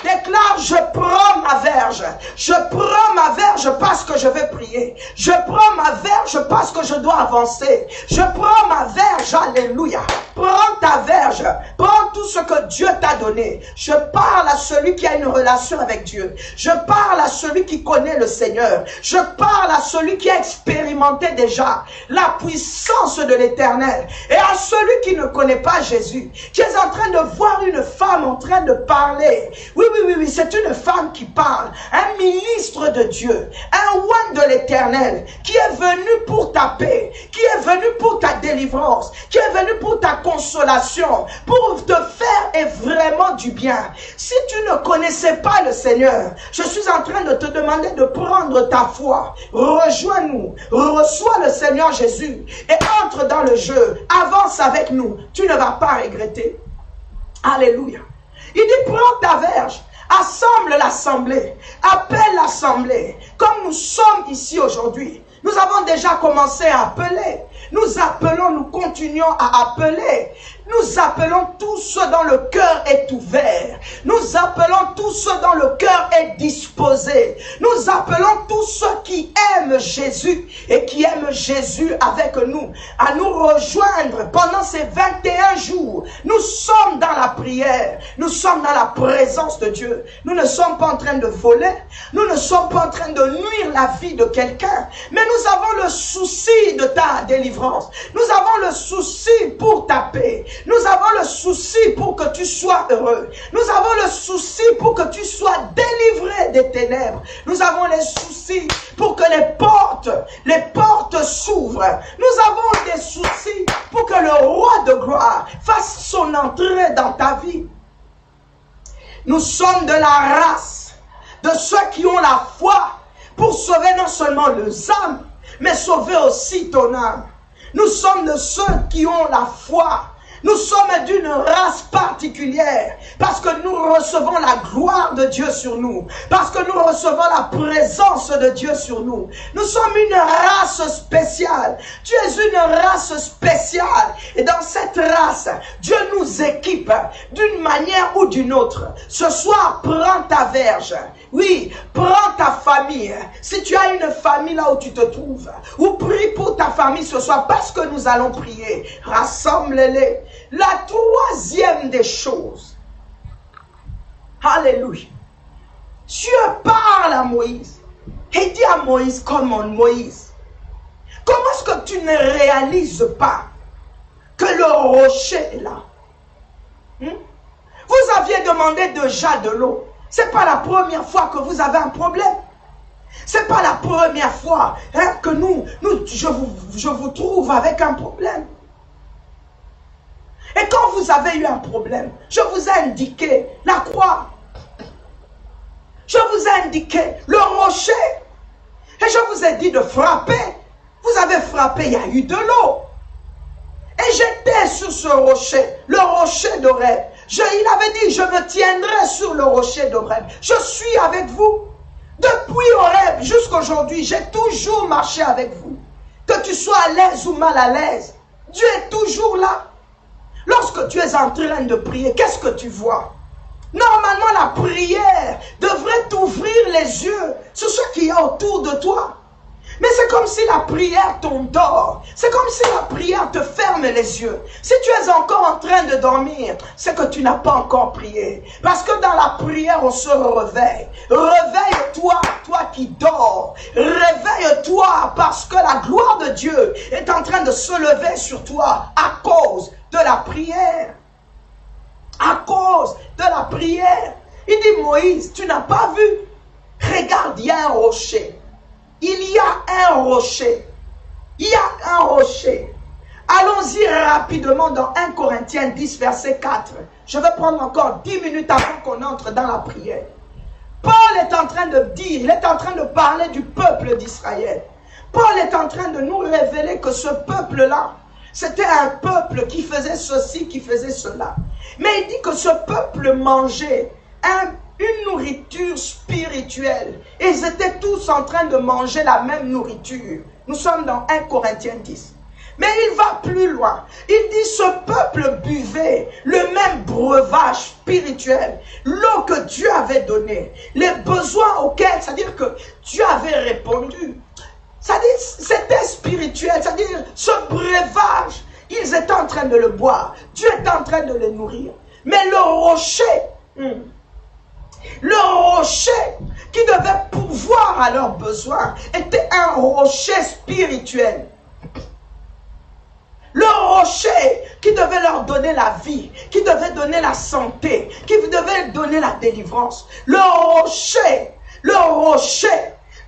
D: déclare: je prends ma verge. Je prends ma verge parce que je vais prier. Je prends ma verge parce que je dois avancer. Je prends ma verge, alléluia. Prends ta verge. Prends tout ce que Dieu t'a donné. Je parle à celui qui a une relation avec Dieu. Je parle à celui qui connaît le Seigneur. Je parle à celui qui a expérimenté déjà la puissance de l'Éternel. Et à celui qui ne connaît pas Jésus, qui est en train de voir une femme en train de parler. Oui, c'est une femme qui parle, un ministre de Dieu, un oint de l'Éternel, qui est venu pour ta paix, qui est venu pour ta délivrance, qui est venu pour ta consolation, pour te faire vraiment du bien. Si tu ne connaissais pas le Seigneur, je suis en train de te demander de prendre ta foi, rejoins-nous, reçois le Seigneur Jésus et entre dans le jeu, avance avec nous, tu ne vas pas regretter. Alléluia. Il dit: prends ta verge, assemble l'assemblée, appelle l'assemblée. Comme nous sommes ici aujourd'hui, nous avons déjà commencé à appeler. Nous appelons, nous continuons à appeler. Nous appelons tous ceux dont le cœur est ouvert. Nous appelons tous ceux dont le cœur est disposé. Nous appelons tous ceux qui aiment Jésus et qui aiment Jésus avec nous à nous rejoindre pendant ces 21 jours. Nous sommes dans la prière. Nous sommes dans la présence de Dieu. Nous ne sommes pas en train de voler. Nous ne sommes pas en train de nuire la vie de quelqu'un. Mais nous avons le souci de ta délivrance. Nous avons le souci pour ta paix. Nous avons le souci pour que tu sois heureux. Nous avons le souci pour que tu sois délivré des ténèbres. Nous avons les soucis pour que les portes s'ouvrent. Nous avons des soucis pour que le roi de gloire fasse son entrée dans ta vie. Nous sommes de la race de ceux qui ont la foi pour sauver non seulement leurs âmes, mais sauver aussi ton âme. Nous sommes de ceux qui ont la foi. Nous sommes d'une race particulière parce que nous recevons la gloire de Dieu sur nous, parce que nous recevons la présence de Dieu sur nous. Nous sommes une race spéciale. Tu es une race spéciale et dans cette race, Dieu nous équipe d'une manière ou d'une autre. Ce soir, prends ta verge. Oui, prends ta famille. Si tu as une famille là où tu te trouves, ou prie pour ta famille ce soir parce que nous allons prier. Rassemble-les. La troisième des choses. Alléluia. Dieu parle à Moïse. Et dit à Moïse, comment Moïse, comment est-ce que tu ne réalises pas que le rocher est là? Vous aviez demandé déjà de l'eau. Ce n'est pas la première fois que vous avez un problème. Ce n'est pas la première fois que je vous trouve avec un problème. Et quand vous avez eu un problème, je vous ai indiqué la croix. Je vous ai indiqué le rocher. Et je vous ai dit de frapper. Vous avez frappé, il y a eu de l'eau. Et j'étais sur ce rocher, le rocher d'Horeb. Il avait dit, je me tiendrai sur le rocher d'Horeb. Je suis avec vous. Depuis Horeb jusqu'à aujourd'hui, j'ai toujours marché avec vous. Que tu sois à l'aise ou mal à l'aise, Dieu est toujours là. Lorsque tu es en train de prier, qu'est-ce que tu vois? Normalement, la prière devrait t'ouvrir les yeux sur ce qu'il y a autour de toi. Mais c'est comme si la prière t'endort. C'est comme si la prière te ferme les yeux. Si tu es encore en train de dormir, c'est que tu n'as pas encore prié. Parce que dans la prière, on se réveille. Réveille-toi, toi qui dors. Réveille-toi parce que la gloire de Dieu est en train de se lever sur toi à cause de la prière. À cause de la prière. Il dit, Moïse, tu n'as pas vu? Regarde, il y a un rocher. Il y a un rocher. Il y a un rocher. Allons-y rapidement dans 1 Corinthiens 10, verset 4. Je vais prendre encore 10 minutes avant qu'on entre dans la prière. Paul est en train de dire, il est en train de parler du peuple d'Israël. Paul est en train de nous révéler que ce peuple-là, c'était un peuple qui faisait ceci, qui faisait cela. Mais il dit que ce peuple mangeait une nourriture spirituelle. Et ils étaient tous en train de manger la même nourriture. Nous sommes dans 1 Corinthiens 10. Mais il va plus loin. Il dit ce peuple buvait le même breuvage spirituel. L'eau que Dieu avait donnée. Les besoins auxquels, c'est-à-dire que Dieu avait répondu. C'est-à-dire c'était spirituel. C'est-à-dire ce breuvage, ils étaient en train de le boire. Dieu était en train de les nourrir. Mais le rocher... Le rocher qui devait pourvoir à leurs besoins était un rocher spirituel. Le rocher qui devait leur donner la vie, qui devait donner la santé, qui devait donner la délivrance. Le rocher,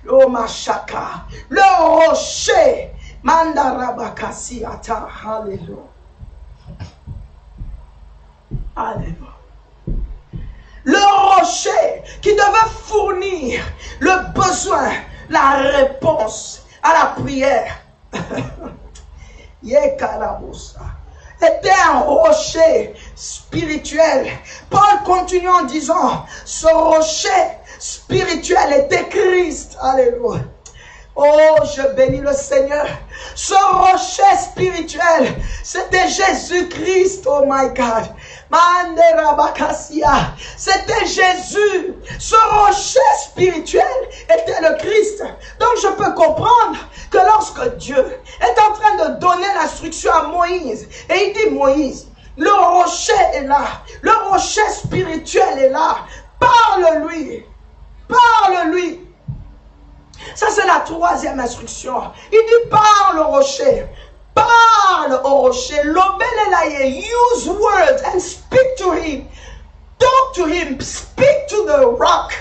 D: oh machaka, le rocher, mandarabakasi ata, alléluia. Alléluia. Le rocher qui devait fournir le besoin, la réponse à la prière. Était un rocher spirituel. Paul continue en disant, ce rocher spirituel était Christ. Alléluia. Oh, je bénis le Seigneur. Ce rocher spirituel, c'était Jésus-Christ, oh my God. C'était Jésus. Ce rocher spirituel était le Christ. Donc je peux comprendre que lorsque Dieu est en train de donner l'instruction à Moïse, et il dit Moïse, le rocher est là, le rocher spirituel est là, parle-lui, parle-lui. Ça c'est la troisième instruction. Il dit parle au rocher. Parle au rocher. Lobelelaye, use words and speak to him. Talk to him. Speak to the rock.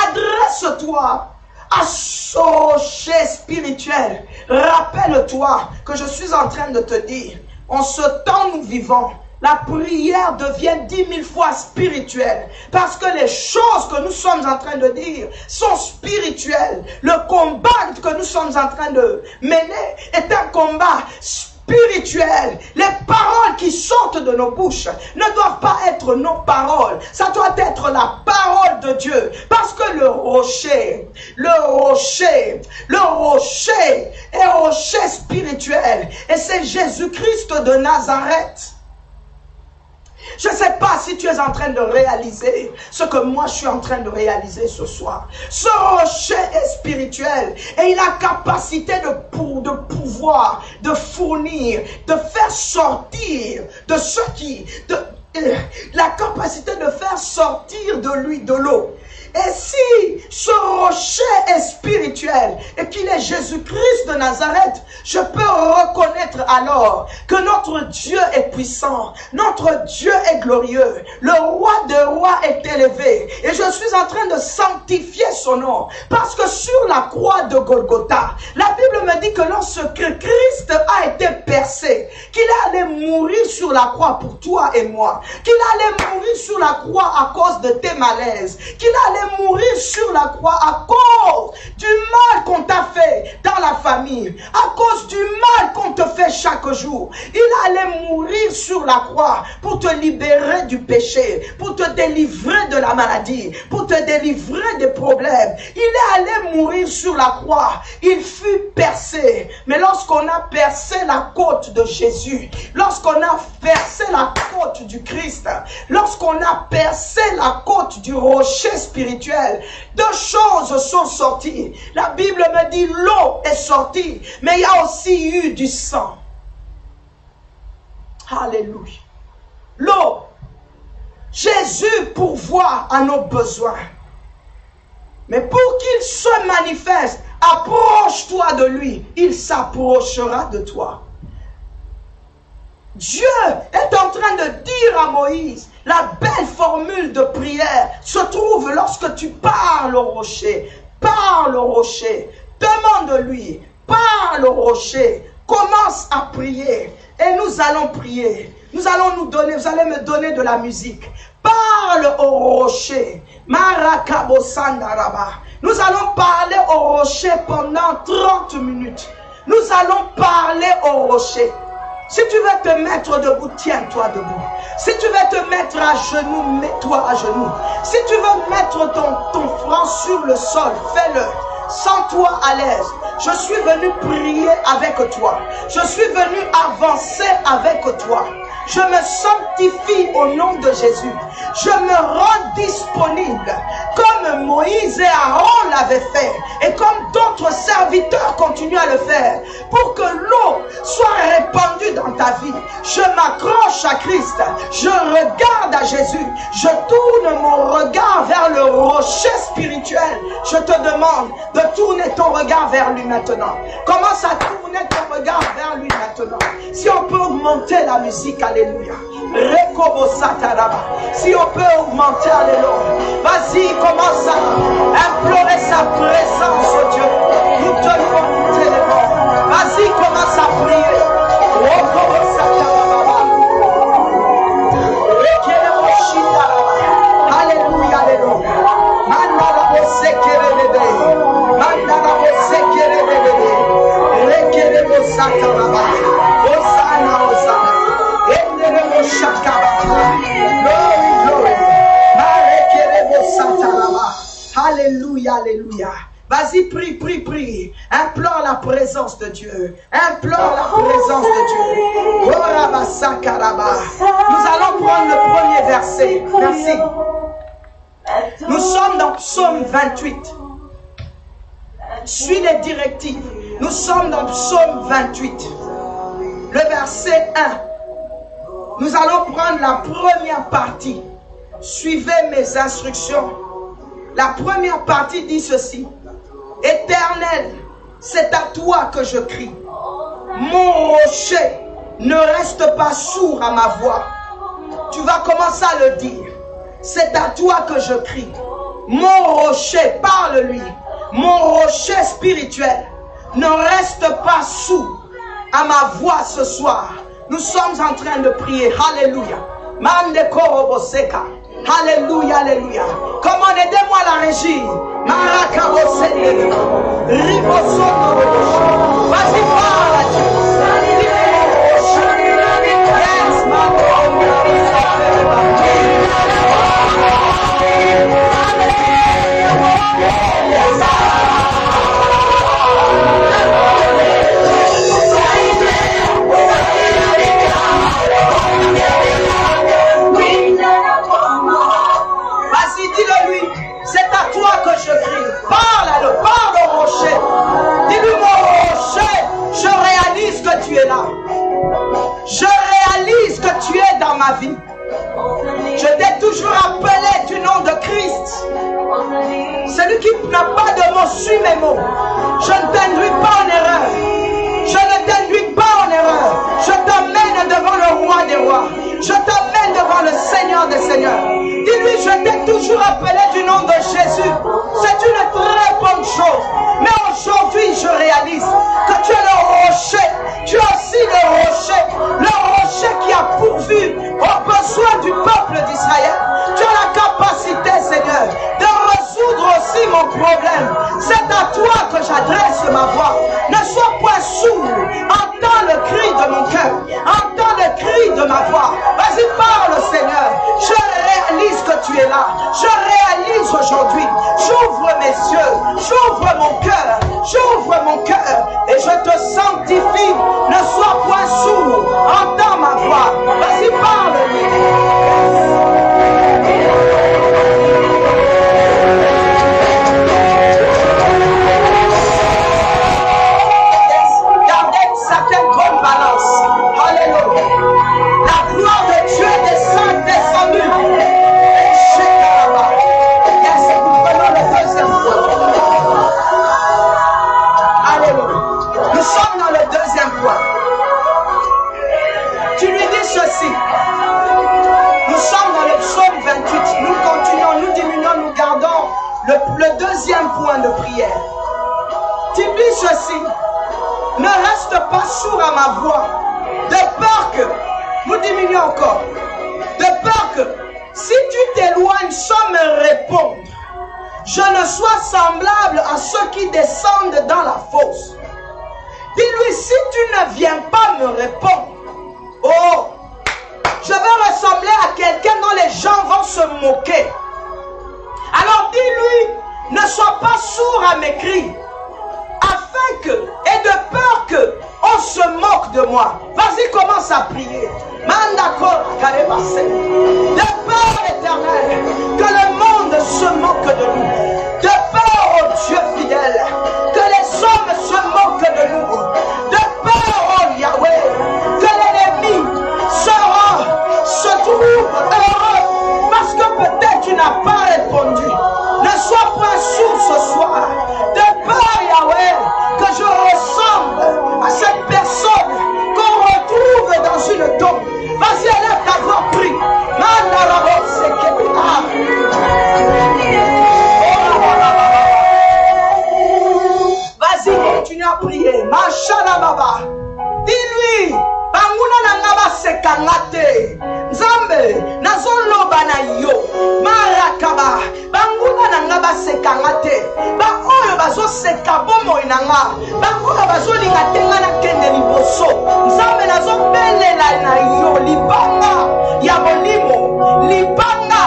D: Adresse-toi à ce rocher spirituel. Rappelle-toi que je suis en train de te dire, en ce temps nous vivons, la prière devient 10 000 fois spirituelle. Parce que les choses que nous sommes en train de dire sont spirituelles. Le combat que nous sommes en train de mener est un combat spirituel. Les paroles qui sortent de nos bouches ne doivent pas être nos paroles. Ça doit être la parole de Dieu. Parce que le rocher est rocher spirituel. Et c'est Jésus-Christ de Nazareth. Je ne sais pas si tu es en train de réaliser ce que moi je suis en train de réaliser ce soir. Ce rocher est spirituel et il a capacité de pouvoir, de fournir, de faire sortir de ce qui... la capacité de faire sortir de lui de l'eau. Et si ce rocher est spirituel et qu'il est Jésus-Christ de Nazareth, je peux reconnaître alors que notre Dieu est puissant, notre Dieu est glorieux, le roi des rois est élevé. Et je suis en train de sanctifier son nom parce que sur la croix de Golgotha, la Bible me dit que lorsque Christ a été percé, qu'il allait mourir sur la croix pour toi et moi, qu'il allait mourir sur la croix à cause de tes malaises, qu'il allait mourir sur la croix à cause du mal qu'on t'a fait dans la famille, à cause du mal qu'on te fait chaque jour. Il allait mourir sur la croix pour te libérer du péché, pour te délivrer de la maladie, pour te délivrer des problèmes. Il est allé mourir sur la croix. Il fut percé. Mais lorsqu'on a percé la côte de Jésus, lorsqu'on a percé la côte du Christ, lorsqu'on a percé la côte du rocher spirituel, deux choses sont sorties. La Bible me dit l'eau est sortie, mais il y a aussi eu du sang. Alléluia. L'eau. Jésus pourvoit à nos besoins. Mais pour qu'il se manifeste, approche-toi de lui. Il s'approchera de toi. Dieu est en train de dire à Moïse, la belle formule de prière se trouve lorsque tu parles au rocher. Parle au rocher. Demande-lui. Parle au rocher. Commence à prier. Et nous allons prier. Nous allons nous donner, vous allez me donner de la musique. Parle au rocher. Marakabo Sandaraba. Nous allons parler au rocher pendant 30 minutes. Nous allons parler au rocher. Si tu veux te mettre debout, tiens-toi debout. Si tu veux te mettre à genoux, mets-toi à genoux. Si tu veux mettre ton front sur le sol, fais-le. Sens-toi à l'aise. Je suis venu prier avec toi. Je suis venu avancer avec toi. Je me sanctifie au nom de Jésus. Je me rends disponible comme Moïse et Aaron l'avaient fait et comme d'autres serviteurs continuent à le faire pour que l'eau soit répandue dans ta vie. Je m'accroche à Christ. Je regarde à Jésus. Je tourne mon regard vers le rocher spirituel. Je te demande de tourner ton regard vers lui maintenant. Commence à tourner ton regard vers lui maintenant. Si on peut augmenter la musique, alléluia. Si on peut augmenter, alléluia. Vas-y, commence à implorer sa présence, oh Dieu. Nous te louons, nous t'élevons. Vas-y, commence à prier. Alléluia, alléluia. Alléluia, alléluia. Vas-y, prie, prie, prie. Implore la présence de Dieu. Implore la présence de Dieu. Nous allons prendre le premier verset. Merci. Nous sommes dans Psaume 28. Suis les directives. Nous sommes dans Psaume 28. Le verset 1. Nous allons prendre la première partie. Suivez mes instructions. La première partie dit ceci. Éternel, c'est à toi que je crie. Mon rocher ne reste pas sourd à ma voix. Tu vas commencer à le dire. C'est à toi que je crie. Mon rocher, parle-lui. Mon rocher spirituel ne reste pas sourd à ma voix ce soir. Nous sommes en train de prier. Alléluia. Mande koroboseka. Alléluia, alléluia. Comment aidez-moi la régie. Marakabosende. Ribosono. Vas-y, parle à Dieu. Yes, vas-y, dis-le-lui. C'est à toi que je crie. Parle-le, parle au rocher. Dis-lui, mon rocher, je réalise que tu es là. Je réalise que tu es dans ma vie. Je t'ai toujours appelé du nom de Christ. Celui qui n'a pas de mots suit mes mots. Je ne t'induis pas en erreur. Je ne t'induis pas en erreur. Je t'amène devant le roi des rois. Je t'amène devant le Seigneur des seigneurs. Dis-lui, je t'ai toujours appelé du nom de Jésus. C'est une très bonne chose. Mais aujourd'hui, je réalise que tu es le rocher. Tu es aussi le rocher qui a pourvu aux besoins du peuple d'Israël. Tu as la capacité, Seigneur, de résoudre aussi mon problème. C'est à toi que j'adresse ma voix. Ne sois point sourd. Entends le cri de mon cœur. Entends le cri de ma voix. Vas-y, parle, Seigneur. Je réalise que tu es là. Je réalise aujourd'hui. J'ouvre mes yeux. J'ouvre mon cœur. J'ouvre mon cœur. Et je te sanctifie. Ne sois point sourd. Entends ma voix. Vas-y, parle-lui. Le deuxième point de prière. Tu dis ceci. Ne reste pas sourd à ma voix. De peur que, nous diminuons encore. De peur que, si tu t'éloignes sans me répondre, je ne sois semblable à ceux qui descendent dans la fosse. Dis-lui, si tu ne viens pas me répondre, oh, je vais ressembler à quelqu'un dont les gens vont se moquer. Alors dis-lui, ne sois pas sourd à mes cris, afin que, et de peur que, on se moque de moi. Vas-y, commence à prier. De peur éternelle, que le monde se moque de nous. De peur, oh Dieu fidèle, que les hommes se moquent de nous. De peur, oh Yahweh, que l'ennemi se trouve heureux, parce que peut-être tu n'as pas répondu. Ne sois pas sourd ce soir. De peur, Yahweh, que je ressemble à cette personne qu'on retrouve dans une tombe. Vas-y, élève ta voix, prie. Vas-y, continue à prier. Machala Baba. Dis-lui, Banguna Nangaba Sekangate. Nzambe, Nazoloba na yo. Marakaba. Banguna Nangaba Sekangate. Ba oyo bazo sekabomo inanga. Banguna bazo lingatenga na kende liboso. Nzambe nazo belela na yo. Libanga ya molimo. Libanga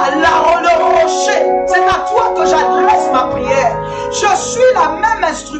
D: le rocher. C'est à toi que j'adresse ma prière. Je suis la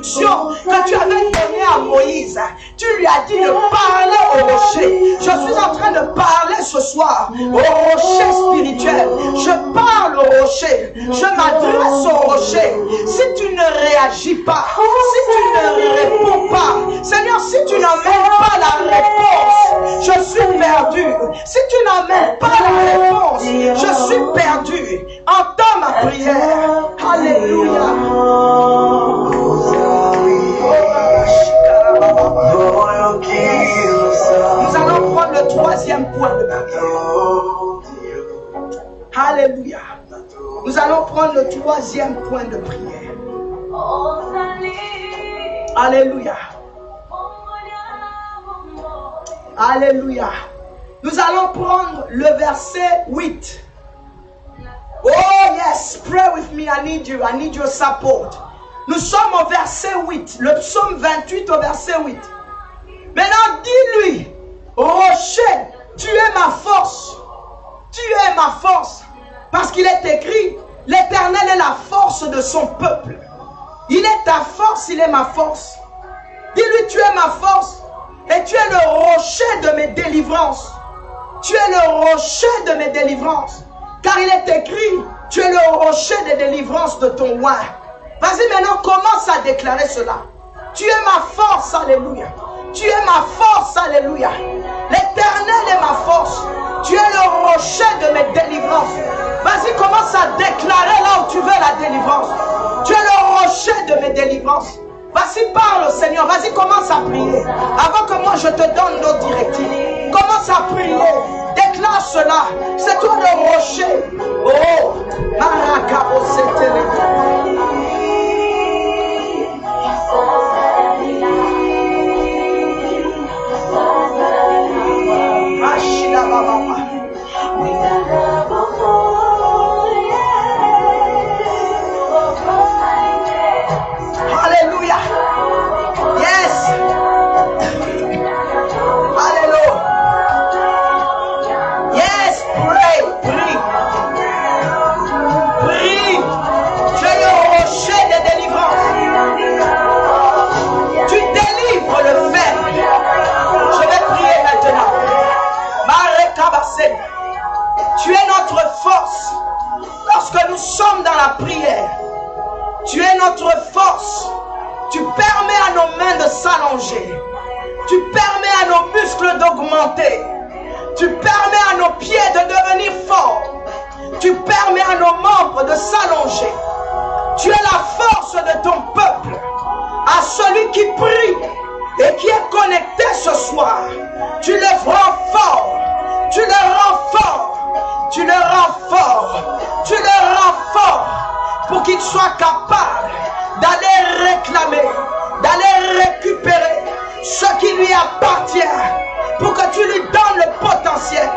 D: instructions que tu avais données à Moïse. Tu lui as dit de parler au rocher. Je suis en train de parler ce soir au rocher spirituel. Je parle au rocher. Je m'adresse au rocher. Si tu ne réagis pas, si tu ne réponds pas, Seigneur, si tu n'emmènes pas la réponse, je suis perdu. Si tu n'emmènes pas la réponse, je suis perdu. Entends ma prière. Alléluia. Nous allons prendre le troisième point de prière. Alléluia. Nous allons prendre le troisième point de prière. Alléluia. Alléluia. Nous allons prendre le verset 8. Oh yes, pray with me, I need your support. Nous sommes au verset 8, le psaume 28 au verset 8. Maintenant dis-lui, rocher, tu es ma force. Tu es ma force. Parce qu'il est écrit, l'Éternel est la force de son peuple. Il est ta force, il est ma force. Dis-lui, tu es ma force. Et tu es le rocher de mes délivrances. Tu es le rocher de mes délivrances. Car il est écrit, tu es le rocher des délivrances de ton roi. Vas-y maintenant, commence à déclarer cela. Tu es ma force, alléluia. Tu es ma force, alléluia. L'Éternel est ma force. Tu es le rocher de mes délivrances. Vas-y, commence à déclarer là où tu veux la délivrance. Tu es le rocher de mes délivrances. Vas-y, parle au Seigneur. Vas-y, commence à prier. Avant que moi je te donne nos directives. Commence à prier. Déclare cela. C'est toi le rocher. Oh, Marakabo, c'était Alléluia. Yes. Alléluia. Yes, pray, prie. Prie. Tu es le rocher de délivrance. Tu délivres le faible. Je vais prier maintenant. Marekabase. Tu es notre force. Lorsque nous sommes dans la prière, tu es notre force. Tu permets à nos mains de s'allonger. Tu permets à nos muscles d'augmenter. Tu permets à nos pieds de devenir forts. Tu permets à nos membres de s'allonger. Tu es la force de ton peuple. À celui qui prie et qui est connecté ce soir, tu le rends fort. Tu le rends fort. Tu le rends fort. Tu le rends fort pour qu'il soit capable d'aller réclamer, d'aller récupérer ce qui lui appartient, pour que tu lui donnes le potentiel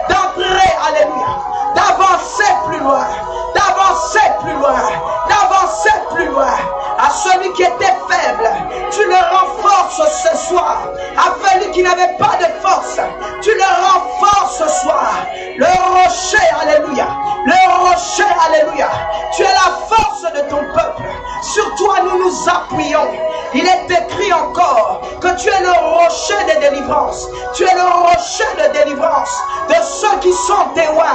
D: d'entrer, alléluia, d'avancer plus loin, d'avancer plus loin, d'avancer plus loin. À celui qui était faible, tu le renforces ce soir. À celui qui n'avait pas de force, tu le renforces ce soir. Le rocher, alléluia, le rocher, alléluia. Tu es la force de ton peuple. Sur toi nous nous appuyons. Il est écrit encore que tu es le rocher de délivrance. Tu es le rocher de délivrance de ceux qui sont tes rois.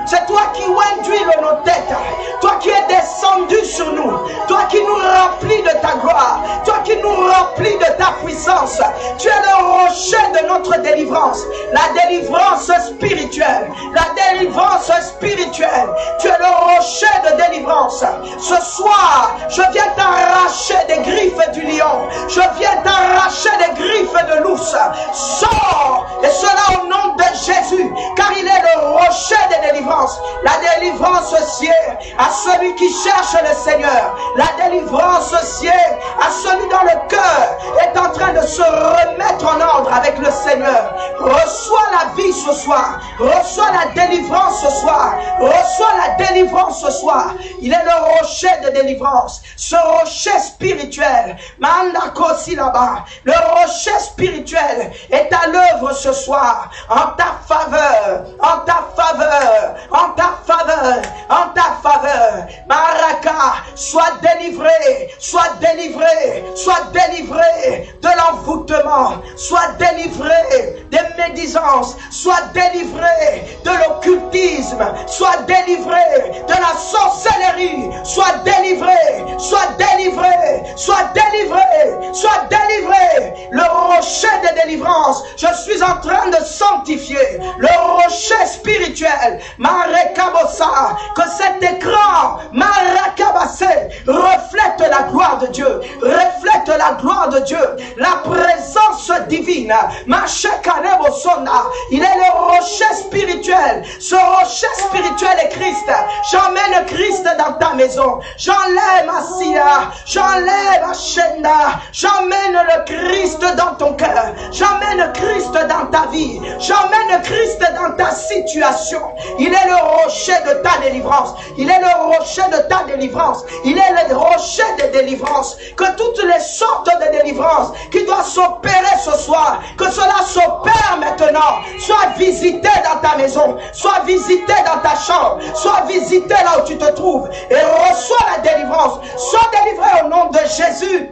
D: C'est toi qui induis nos têtes. Toi qui es descendu sur nous. Toi qui nous remplis de ta gloire. Toi qui nous remplis de ta puissance. Tu es le rocher de notre délivrance. La délivrance spirituelle. La délivrance spirituelle. Tu es le rocher de délivrance. Ce soir, je viens t'arracher des griffes du lion. Je viens t'arracher des griffes de l'ours. Sors, et cela au nom de Jésus, car il est le rocher de délivrance. La délivrance sied à celui qui cherche le Seigneur. La délivrance sied à celui dont le cœur est en train de se remettre en ordre avec le Seigneur. Reçois la vie ce soir. Reçois la délivrance ce soir. Reçois la délivrance ce soir. Il est le rocher de délivrance. Ce rocher spirituel. Mandakosi là-bas. Le rocher spirituel est à l'œuvre ce soir. En ta faveur. En ta faveur. En ta faveur. En ta faveur. Maraka, sois délivré délivré, sois délivré, sois délivré de l'envoûtement, sois délivré des médisances, sois délivré de l'occultisme, sois délivré de la sorcellerie, sois délivré, sois délivré, sois délivré, sois délivré. Le rocher de délivrance, je suis en train de sanctifier le rocher spirituel, Marekabosa, que cet écran, Marakabase, reflète la gloire de Dieu, reflète la gloire de Dieu, la présence divine, Mashekanebosona. Il est le rocher spirituel. Ce rocher spirituel est Christ. J'emmène Christ dans ta maison. J'enlève Assia, j'enlève Ashenda, j'emmène le Christ dans ton cœur. J'emmène Christ dans ta vie. J'emmène Christ dans ta situation. Il est le rocher de ta délivrance. Il est le rocher de ta délivrance. Il est le rocher de délivrance. Que toutes les sortes de délivrance qui doivent s'opérer ce soir, que cela s'opère maintenant, soit visité dans ta maison, soit visité dans ta chambre, soit visité là où tu te trouves et reçois la délivrance. Sois délivré au nom de Jésus.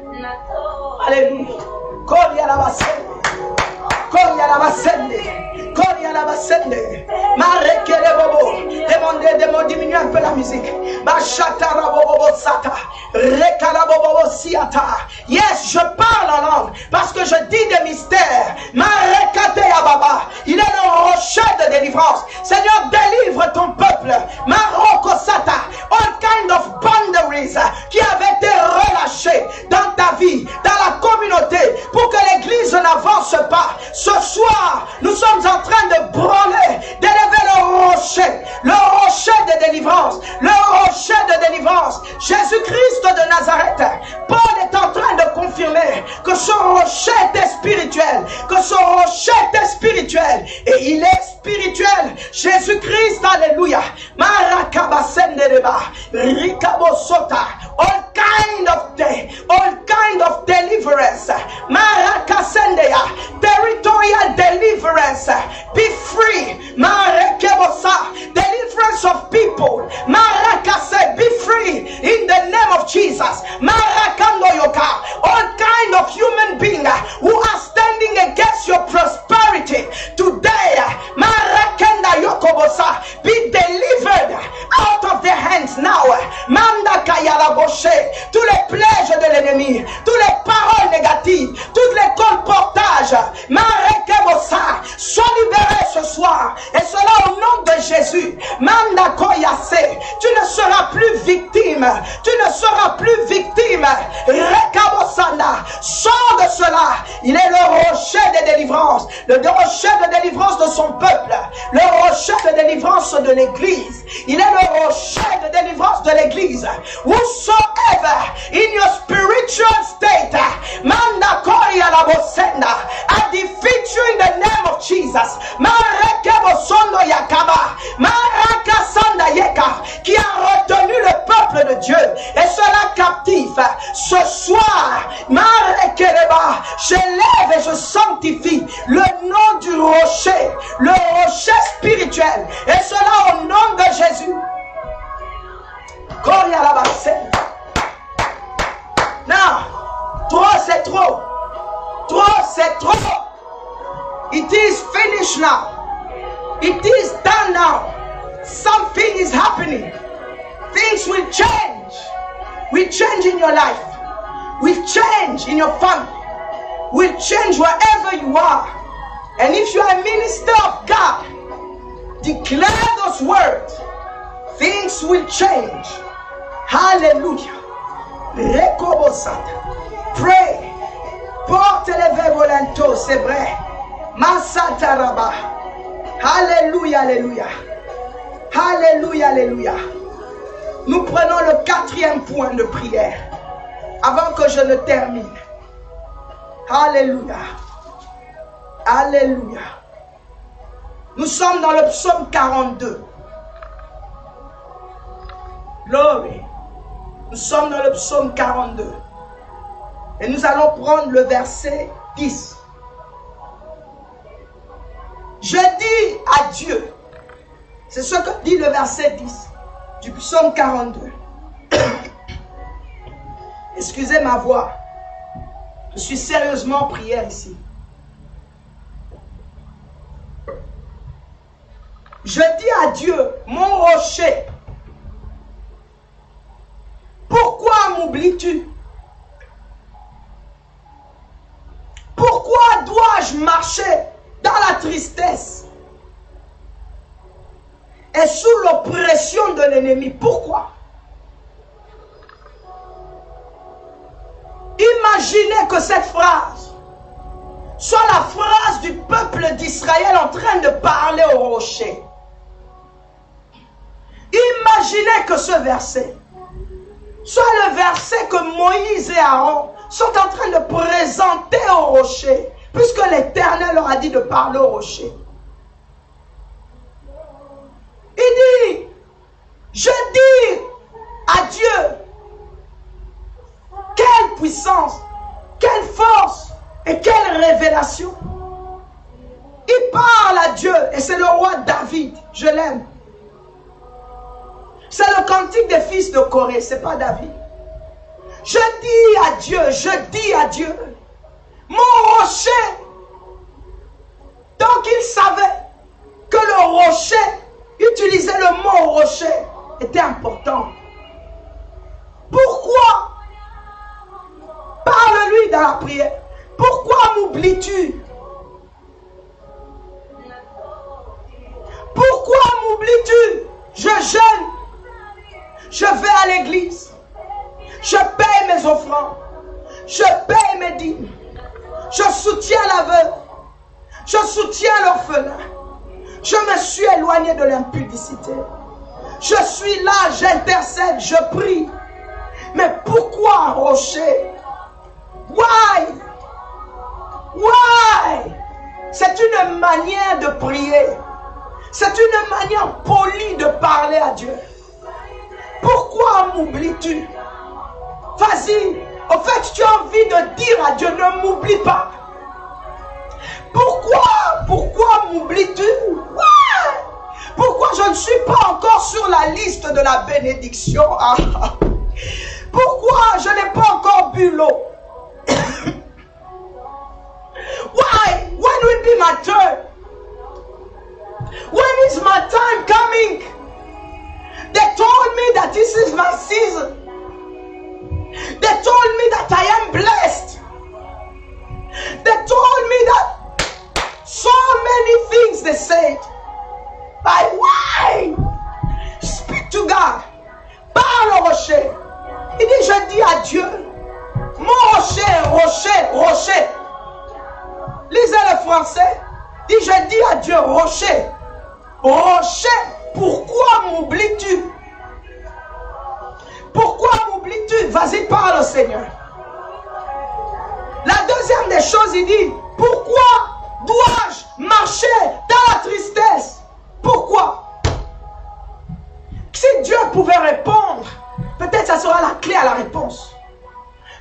D: Alléluia. Demandez, diminuez un peu la musique. Yes, je parle en langue parce que je dis des mystères. Il est le rocher de délivrance. Seigneur, délivre ton peuple. All kind of boundaries qui avaient été relâchés dans ta vie, dans la communauté, pour que l'église n'avance pas. Ce soir, nous sommes en train de branler, d'élever le rocher de délivrance, le rocher de délivrance. Jésus-Christ de Nazareth. Paul est en train de confirmer que ce rocher était spirituel, que ce rocher était spirituel, et il est spirituel. Jésus-Christ, alléluia. Marakabasendeba, Rikabosota, all kind of deliverance. Marakasendea, territorial deliverance. Be free. Marakebosa, deliverance of people. Marakase, be free in the name of Jesus. Marakandoyoka, all kind of human beings who are standing against your prosperity today. Marakenda yokobosa, be delivered out of their hands now. Manda kayalaboshe, tous les pièges de l'ennemi, toutes les paroles négatives, tous les colportages, Marekebosa, sois libéré ce soir, et cela au nom de Jésus. Manda koyase, tu ne seras plus victime, tu ne seras plus victime. Rekabosanda, sors de cela. Il est le rocher de délivrance, le rocher de délivrance de son peuple, le rocher de délivrance de l'église. Il est le rocher de délivrance de l'église. Whosoever in your spiritual state, Manda Koya Labosenda, I defeat you in the name of Jesus. Marekebosondo Yakaba, Marakasanda Yeka, qui a retenu le peuple de Dieu et cela captif. Ce soir, Marekereba, j'élève et je sanctifie le nom du rocher, le rocher spirituel, et cela au nom de Jésus. Non, trop c'est trop. Trop c'est trop. It is finished now. It is done now. Something is happening. Things will change. Will change in your life. Will change in your family. Will change wherever you are. And if you are a minister of God, declare those words. Things will change. Hallelujah. Pray. Porte les verbes c'est vrai. Masataraba. Alléluia, alléluia. Alléluia, alléluia. Nous prenons le 4e point de prière avant que je ne termine. Alléluia. Alléluia. Nous sommes dans le psaume 42. Glory. Nous sommes dans le psaume 42. Et nous allons prendre le verset 10. Je dis à Dieu, c'est ce que dit le verset 10 du psaume 42. Excusez ma voix. Je suis sérieusement en prière ici. Je dis à Dieu, mon rocher, pourquoi m'oublies-tu? Pourquoi dois-je marcher dans la tristesse et sous l'oppression de l'ennemi? Pourquoi? Imaginez que cette phrase soit la phrase du peuple d'Israël en train de parler au rocher. Imaginez que ce verset soit le verset que Moïse et Aaron sont en train de présenter au rocher, puisque l'Éternel leur a dit de parler au rocher. Il dit, je dis à Dieu, quelle puissance, quelle force et quelle révélation. Il parle à Dieu et c'est le roi David, je l'aime. C'est le cantique des fils de Corée, ce n'est pas David. Je dis à Dieu, mon rocher. Donc il savait que le rocher, utiliser le mot rocher, était important. Pourquoi? Parle-lui dans la prière. Pourquoi m'oublies-tu? Pourquoi m'oublies-tu? Je jeûne. Je vais à l'église. Je paye mes offrandes. Je paye mes dîmes. Je soutiens la veuve. Je soutiens l'orphelin. Je me suis éloigné de l'impudicité. Je suis là, j'intercède, je prie. Mais pourquoi rocher? Why? Why? C'est une manière de prier. C'est une manière polie de parler à Dieu. Pourquoi m'oublies-tu? Vas-y. En fait, tu as envie de dire à Dieu, ne m'oublie pas. Pourquoi m'oublies-tu? Pourquoi je ne suis pas encore sur la liste de la bénédiction? Pourquoi je n'ai pas encore bu l'eau? Why? When will be my turn? When is my time coming? They told me that this is my season. They told me that I am blessed. They told me that so many things they said. But why? Speak to God. Parle au rocher. Il dit, je dis à Dieu, mon rocher, rocher, rocher. Lisez le français. Il dit, je dis à Dieu, rocher, rocher, pourquoi m'oublies-tu? Pourquoi m'oublies-tu? Vas-y, parle au Seigneur. La deuxième des choses, il dit, pourquoi dois-je marcher dans la tristesse? Pourquoi? Si Dieu pouvait répondre, peut-être ça sera la clé à la réponse.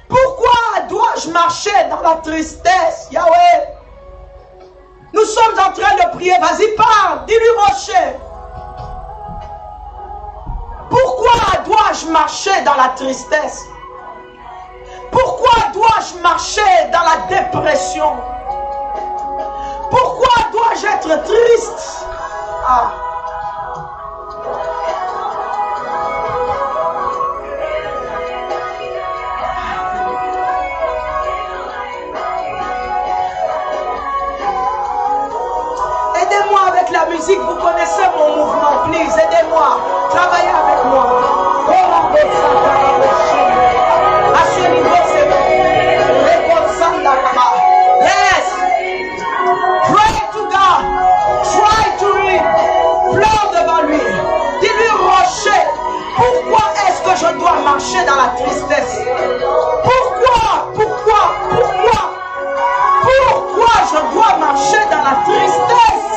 D: Pourquoi dois-je marcher dans la tristesse, Yahweh? Nous sommes en train de prier, vas-y parle, dis-lui rocher. Pourquoi dois-je marcher dans la tristesse? Pourquoi dois-je marcher dans la dépression? Pourquoi dois-je être triste? Aidez-moi avec la musique, vous connaissez mon mouvement, please, aidez-moi, travaillez avec moi. À ce niveau, c'est bon. Yes. Pray to God. Try to read. Pleure devant lui. Dis-lui, rocher, pourquoi est-ce que je dois marcher dans la tristesse? Pourquoi je dois marcher dans la tristesse?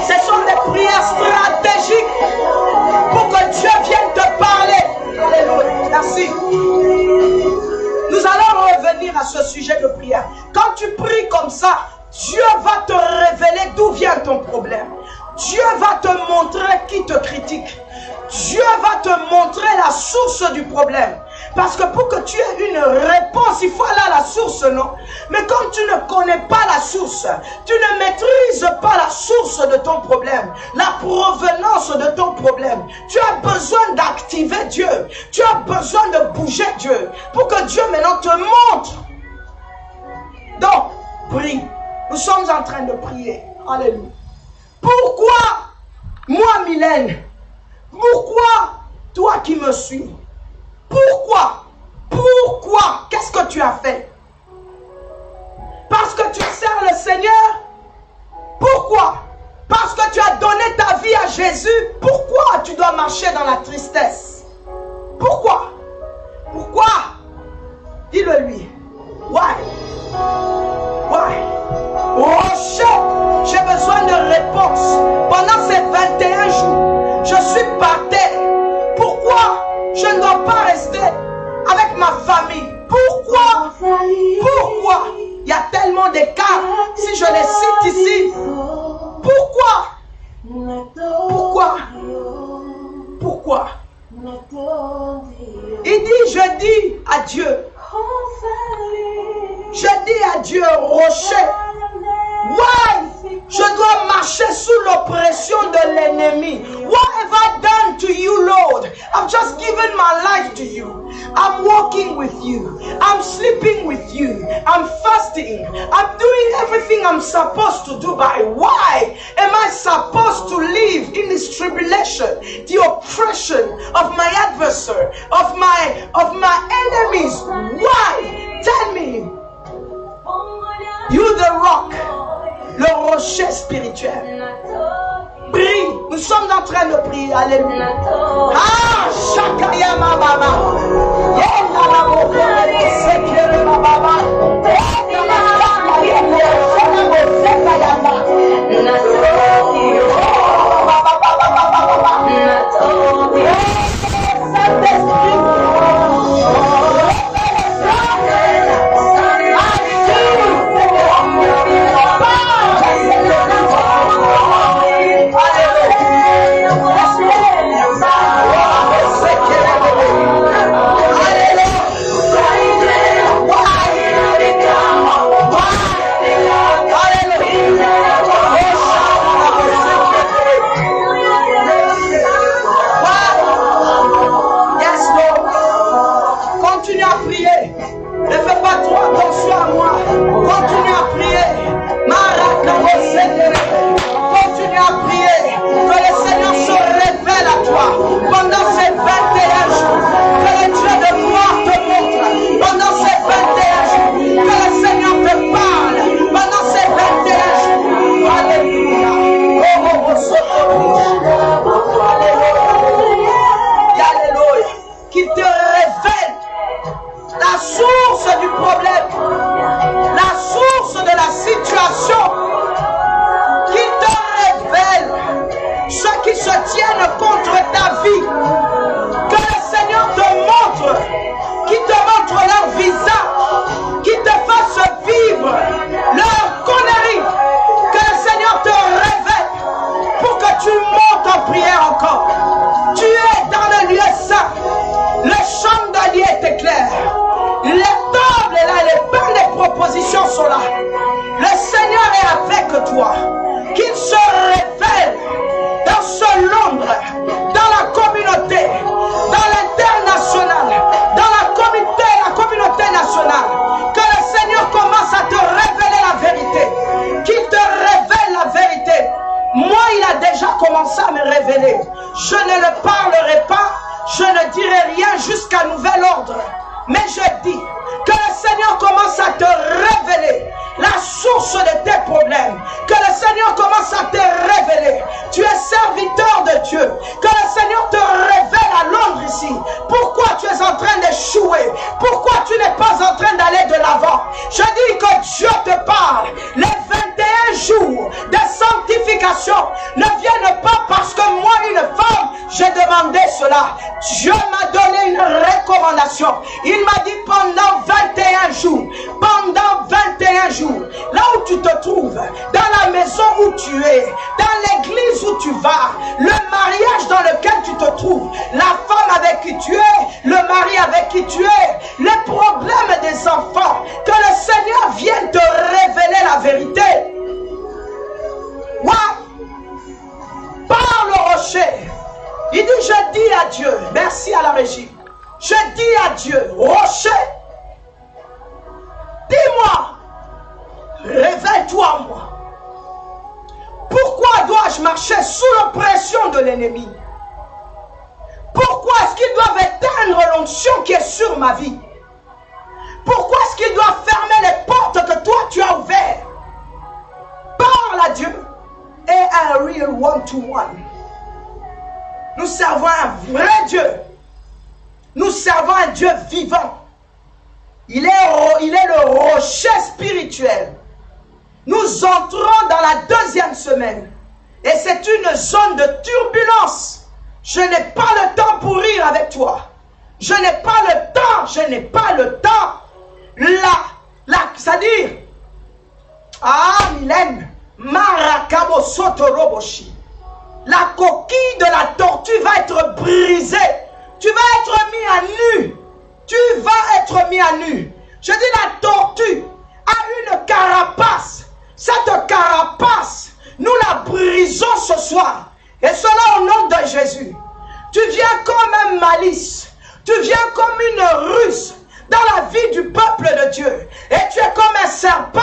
D: Ce sont des prières stratégiques pour que Dieu vienne te parler. Alléluia. Merci. Nous allons revenir à ce sujet de prière. Quand tu pries comme ça, Dieu va te révéler d'où vient ton problème. Dieu va te montrer qui te critique. Dieu va te montrer la source du problème. Parce que pour que tu aies une réponse, il faut aller à la source, non? Mais comme tu ne connais pas la source, tu ne maîtrises pas la source de ton problème, la provenance de ton problème, tu as besoin d'activer Dieu. Tu as besoin de bouger Dieu pour que Dieu maintenant te montre. Donc, prie. Nous sommes en train de prier. Alléluia. Pourquoi, moi, Mylène? Pourquoi, toi qui me suis? Pourquoi? Pourquoi? Qu'est-ce que tu as fait? Parce que tu sers le Seigneur? Pourquoi? Parce que tu as donné ta vie à Jésus? Pourquoi tu dois marcher dans la tristesse? Pourquoi? Pourquoi? Dis-le lui. Why? Why? Rocher, j'ai besoin de réponse. Pendant ces 21 jours, je suis par terre. Pourquoi je ne dois pas rester avec ma famille? Pourquoi? Pourquoi? Il y a tellement d'écarts. Si je les cite ici, pourquoi? Pourquoi? Pourquoi? Il dit, je dis à Dieu. Je dis à Dieu, rocher. Why? Je dois marcher sous l'oppression de l'ennemi. What have I done to you, Lord? I've just given my life to you. I'm walking with you. I'm sleeping with you. I'm fasting. I'm doing everything I'm supposed to do. But why am I supposed to live in this tribulation, the oppression of my adversary, of my enemies? Why? Tell me. You the rock, le rocher spirituel. Prie, nous sommes en train de prier. Alléluia. Ah, Shakaya Mama. cela. Dieu m'a donné une recommandation. Il m'a dit pendant 21 jours, là où tu te trouves, dans la maison où tu es, dans l'église où tu vas, le mariage dans lequel tu te trouves, la femme avec qui tu es, le mari avec qui tu es, les problèmes des enfants, que le Seigneur vienne te révéler la vérité. Ouais. Par le rocher. Il dit, je dis à Dieu, merci à la régie, je dis à Dieu, rocher, dis-moi, révèle-toi en moi. Pourquoi dois-je marcher sous l'oppression de l'ennemi? Pourquoi est-ce qu'il doit éteindre l'onction qui est sur ma vie? Pourquoi est-ce qu'il doit fermer les portes que toi tu as ouvertes? Parle à Dieu et un real one-to-one. Nous servons un vrai Dieu. Nous servons un Dieu vivant. Il est le rocher spirituel. Nous entrons dans la deuxième semaine. Et c'est une zone de turbulence. Je n'ai pas le temps pour rire avec toi. Je n'ai pas le temps. C'est-à-dire, Mylène, Marakabo Sotoroboshi. La coquille de la tortue va être brisée. Tu vas être mis à nu. Tu vas être mis à nu. Je dis la tortue a une carapace. Cette carapace, nous la brisons ce soir. Et cela au nom de Jésus. Tu viens comme un malice. Tu viens comme une ruse dans la vie du peuple de Dieu. Et tu es comme un serpent.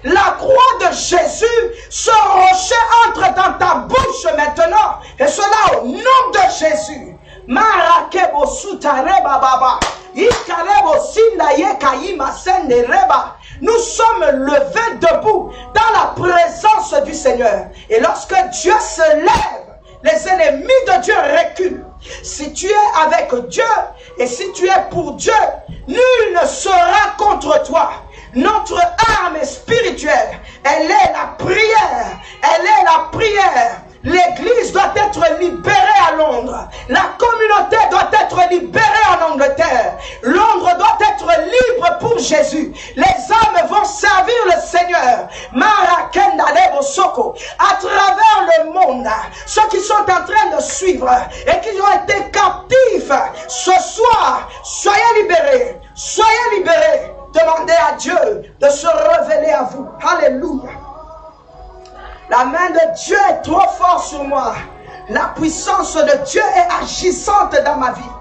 D: La croix de Jésus, ce rocher entre dans ta bouche maintenant. Et cela au nom de Jésus. Marakebo sutareba baba. Ikarebo sindaye kaima sende reba. Nous sommes levés debout dans la présence du Seigneur. Et lorsque Dieu se lève, les ennemis de Dieu reculent. Si tu es avec Dieu et si tu es pour Dieu, nul ne sera contre toi. Notre arme est spirituelle. Elle est la prière. Elle est la prière. L'église doit être libérée à Londres. La communauté doit être libérée en Angleterre. Londres doit être libre pour Jésus. Les âmes vont servir le Seigneur. Marakenda Lebo Soko. À travers le monde, ceux qui sont en train de suivre et qui ont été captifs, ce soir, soyez libérés. Soyez libérés. Demandez à Dieu de se révéler à vous. Alléluia. La main de Dieu est trop forte sur moi. La puissance de Dieu est agissante dans ma vie.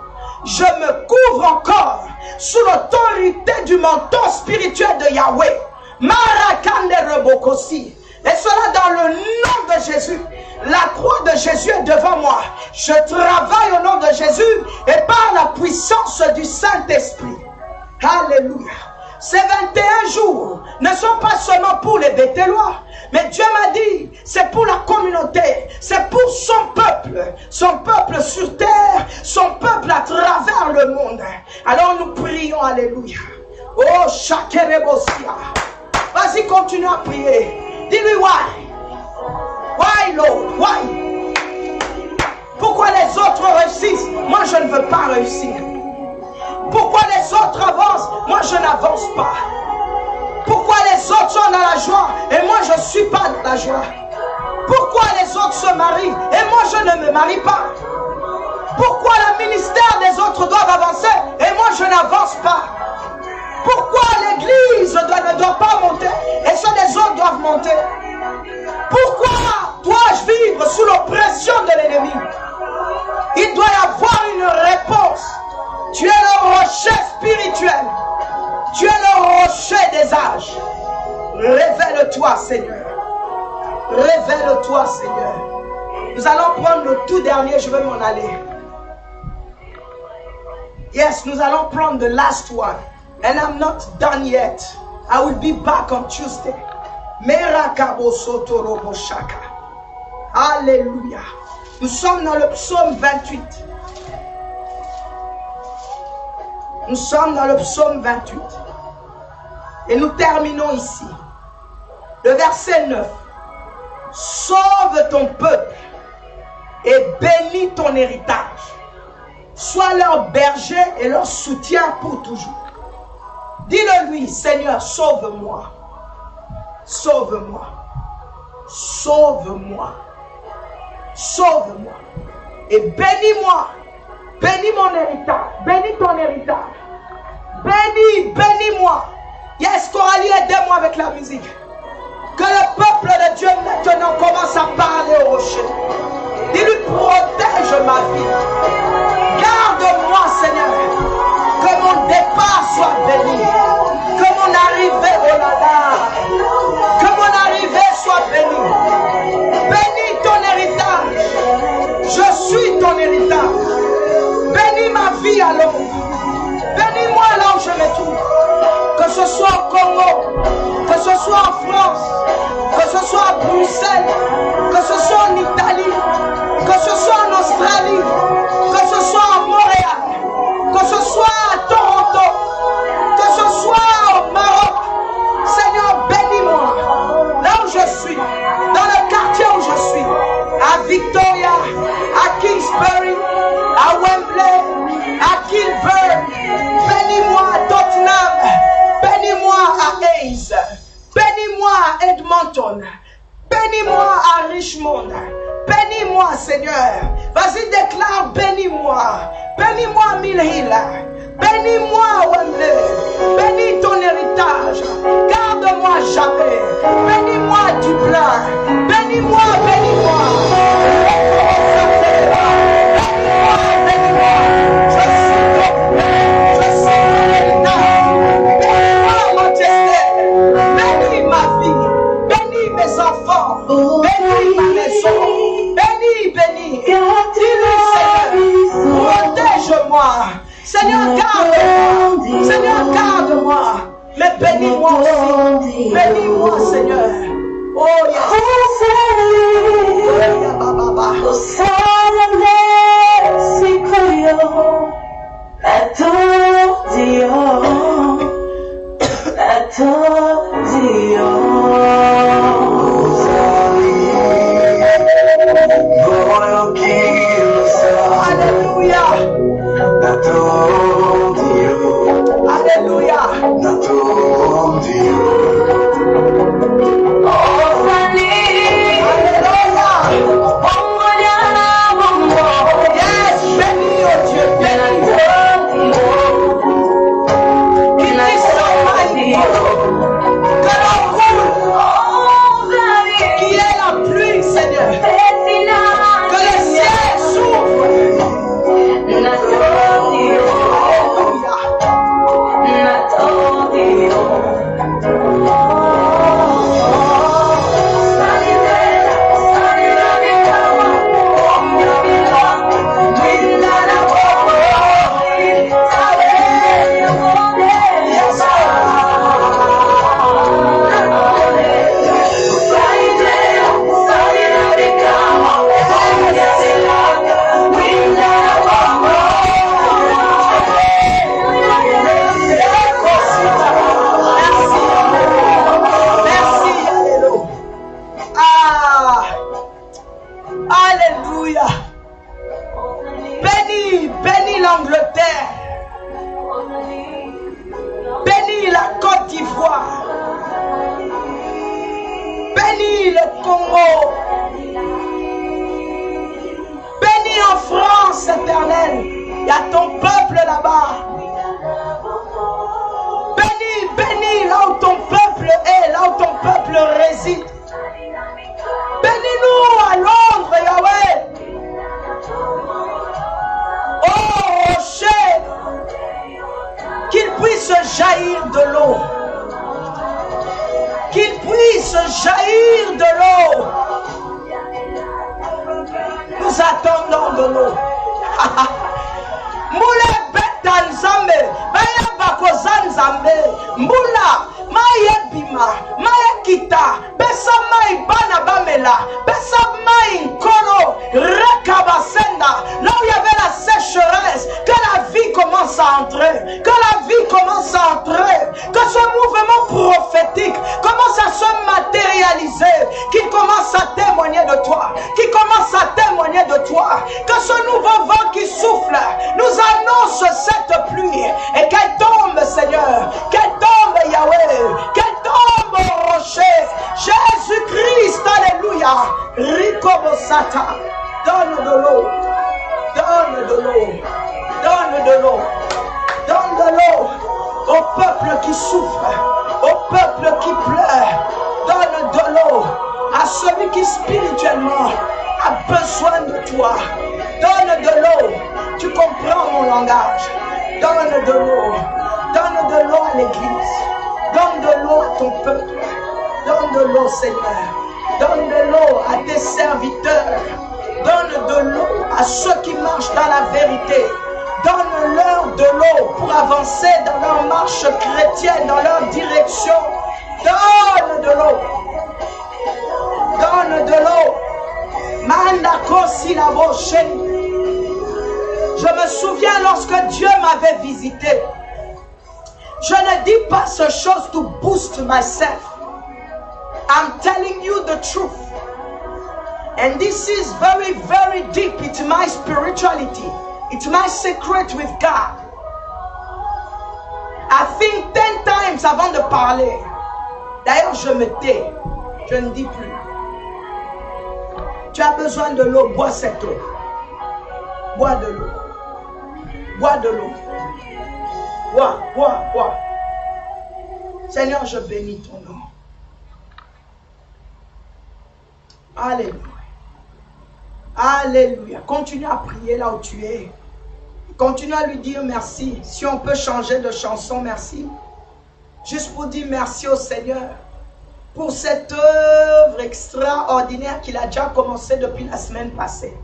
D: Je me couvre encore sous l'autorité du manteau spirituel de Yahweh. Marakande Rebokosi. Et cela dans le nom de Jésus. La croix de Jésus est devant moi. Je travaille au nom de Jésus et par la puissance du Saint-Esprit. Alléluia. Ces 21 jours ne sont pas seulement pour les Béthélois, mais Dieu m'a dit, c'est pour la communauté, c'est pour son peuple sur terre, son peuple à travers le monde. Alors nous prions, alléluia. Oh, Shakerebosia. Vas-y, continue à prier. Dis-lui, why, Lord, why? Pourquoi les autres réussissent? Moi, je ne veux pas réussir. Pourquoi les autres avancent? Moi, je n'avance pas. Pourquoi les autres sont dans la joie et moi, je ne suis pas dans la joie? Pourquoi les autres se marient et moi, je ne me marie pas? Pourquoi le ministère des autres doivent avancer et moi, je n'avance pas? Pourquoi l'église ne doit pas monter et ceux des autres doivent monter? Pourquoi dois-je vivre sous l'oppression de l'ennemi? Il doit y avoir une réponse. Tu es le rocher spirituel. Tu es le rocher des âges. Révèle-toi, Seigneur. Révèle-toi, Seigneur. Nous allons prendre le tout dernier, je vais m'en aller. Yes, nous allons prendre the last one. And I'm not done yet. I will be back on Tuesday. Alléluia. Nous sommes dans le psaume 28. Nous sommes dans le psaume 28. Et nous terminons ici. Le verset 9. Sauve ton peuple et bénis ton héritage. Sois leur berger et leur soutien pour toujours. Dis-le lui, Seigneur, sauve-moi. Sauve-moi. Sauve-moi. Sauve-moi. Et bénis-moi. Bénis mon héritage. Bénis ton héritage. Bénis-moi. Yes, Coralie, aidez-moi avec la musique. Que le peuple de Dieu maintenant commence à parler au rocher. Dis-lui, protège ma vie. Garde-moi, Seigneur. Que mon départ soit béni. Que mon arrivée, oh là là. Que mon arrivée soit bénie. Bénis ton héritage. Je suis ton héritage. Bénis ma vie à l'ombre. Bénis-moi là où je me trouve. Que ce soit au Congo, que ce soit en France, que ce soit à Bruxelles, que ce soit en Italie, que ce soit en Australie, que ce soit à Montréal, que ce soit à Toronto, que ce soit au Maroc. Seigneur, bénis-moi là où je suis, dans le quartier où je suis, à Victoria, à Kingsbury, à Wembley, à Kilburn. Bénis-moi à Tottenham. Bénis-moi à Hayes. Bénis-moi à Edmonton. Bénis-moi à Richmond. Bénis-moi, Seigneur. Vas-y, déclare, bénis-moi. Bénis-moi à Mill Hill. Bénis-moi à Wembley. Bénis ton héritage. Garde-moi jamais. Bénis-moi à Dublin. Bénis-moi, bénis-moi. Bénis-moi, bénis-moi. Je suis ton héritage. Bénis ma vie, bénis mes enfants, bénis ma maison, bénis. Dis-lui, Seigneur, protège-moi. Seigneur, garde-moi. Seigneur, garde-moi. Mais bénis-moi aussi. Bénis-moi, Seigneur. Oh, yes. Alléluia. Yes, bénis, oh Dieu, bénis. Que l'on roule, qui est la pluie, Seigneur. Que le ciel s'ouvre. Alléluia. Bénis l'Angleterre. Bénis la Côte d'Ivoire. Bénis le Congo. Bénis en France, éternel. Il y a ton peuple là-bas. Bénis là où ton peuple est, là où ton peuple réside. Bénis-nous à Londres, Yahweh. Oh rocher, qu'il puisse jaillir de l'eau. Qu'il puisse jaillir de l'eau. Nous attendons de l'eau. Moule betan zambe, baya bakozan zambe, moula, maye bima, maye kita, besa mai bana bamela, besa mai nkolo, rekabasenda, là où il y avait la sécheresse, que la vie commence à entrer, que la vie commence à entrer, que ce mouvement prophétique commence à se matérialiser, qu'il commence à témoigner de toi, qu'il commence à témoigner de toi, que ce nouveau vent qui souffle souffle nous annonce cette pluie et qu'elle tombe, Seigneur, qu'elle tombe, Yahweh, qu'elle tombe au rocher. Jésus-Christ, alléluia. Rikobosata, donne de l'eau, donne de l'eau, donne de l'eau, donne de l'eau au peuple qui souffre, au peuple qui pleure. Donne de l'eau à celui qui spirituellement a besoin de toi. Donne de l'eau. Tu comprends mon langage. Donne de l'eau. Donne de l'eau à l'église. Donne de l'eau à ton peuple. Donne de l'eau, Seigneur. Donne de l'eau à tes serviteurs. Donne de l'eau à ceux qui marchent dans la vérité. Donne-leur de l'eau pour avancer dans leur marche chrétienne, dans leur direction. Donne de l'eau. Donne de l'eau. Je me souviens lorsque Dieu m'avait visité. Je ne dis pas ce chose to boost myself. I'm telling you the truth. And this is very, very deep. It's my spirituality. It's my secret with God. I think 10 times avant de parler. D'ailleurs, je me tais. Je ne dis plus. Tu as besoin de l'eau, bois cette eau. Bois de l'eau. Bois de l'eau. Bois, bois, bois. Seigneur, je bénis ton nom. Alléluia. Alléluia. Continue à prier là où tu es. Continue à lui dire merci. Si on peut changer de chanson, merci. Juste pour dire merci au Seigneur pour cette œuvre extraordinaire qu'il a déjà commencé depuis la semaine passée.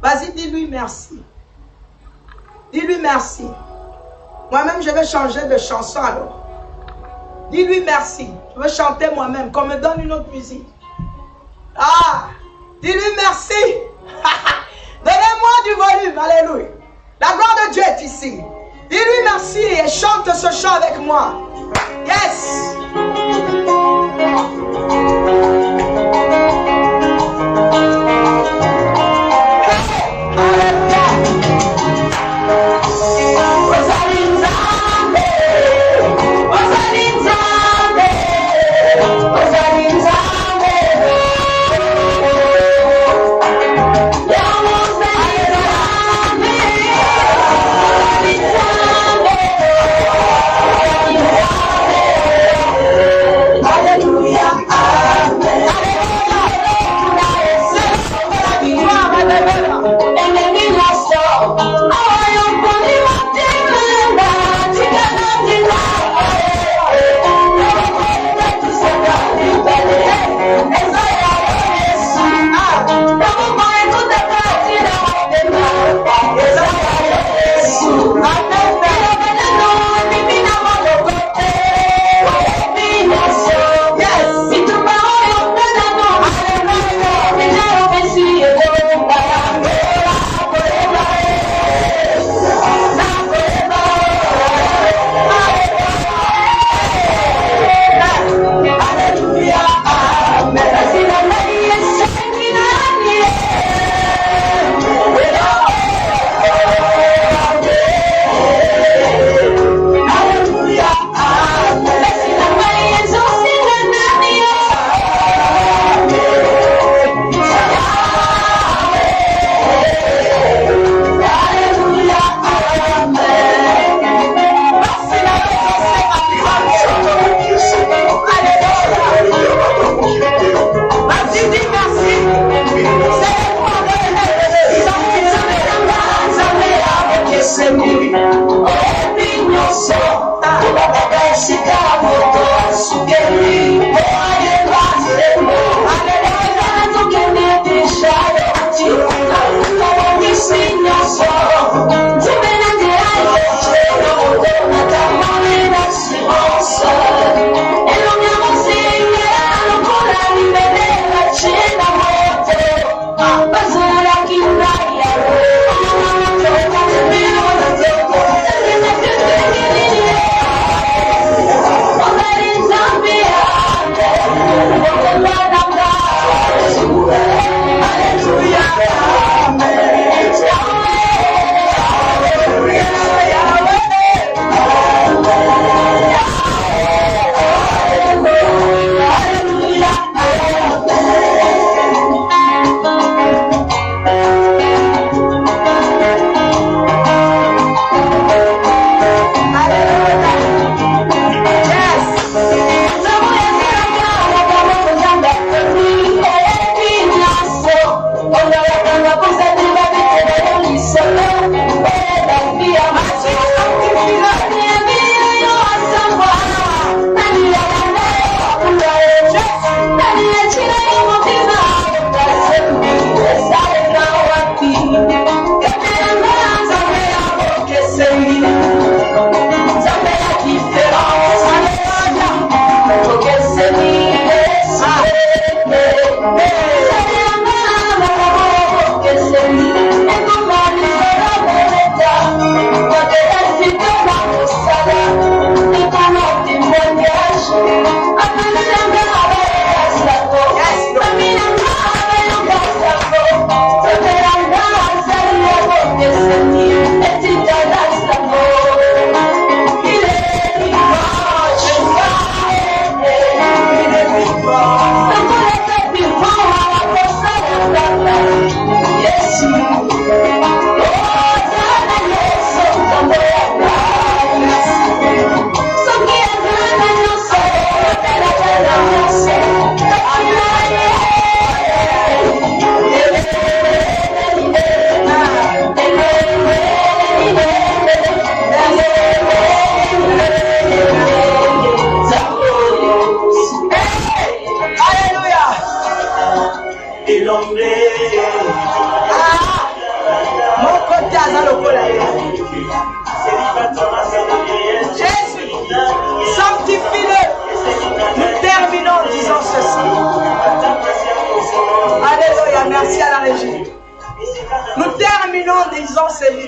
D: Vas-y, dis-lui merci. Dis-lui merci. Moi-même, je vais changer de chanson alors. Dis-lui merci. Je veux chanter moi-même, qu'on me donne une autre musique. Ah, dis-lui merci. Donnez-moi du volume, alléluia. La gloire de Dieu est ici. Dis-lui merci et chante ce chant avec moi. Yes.
E: Thank you.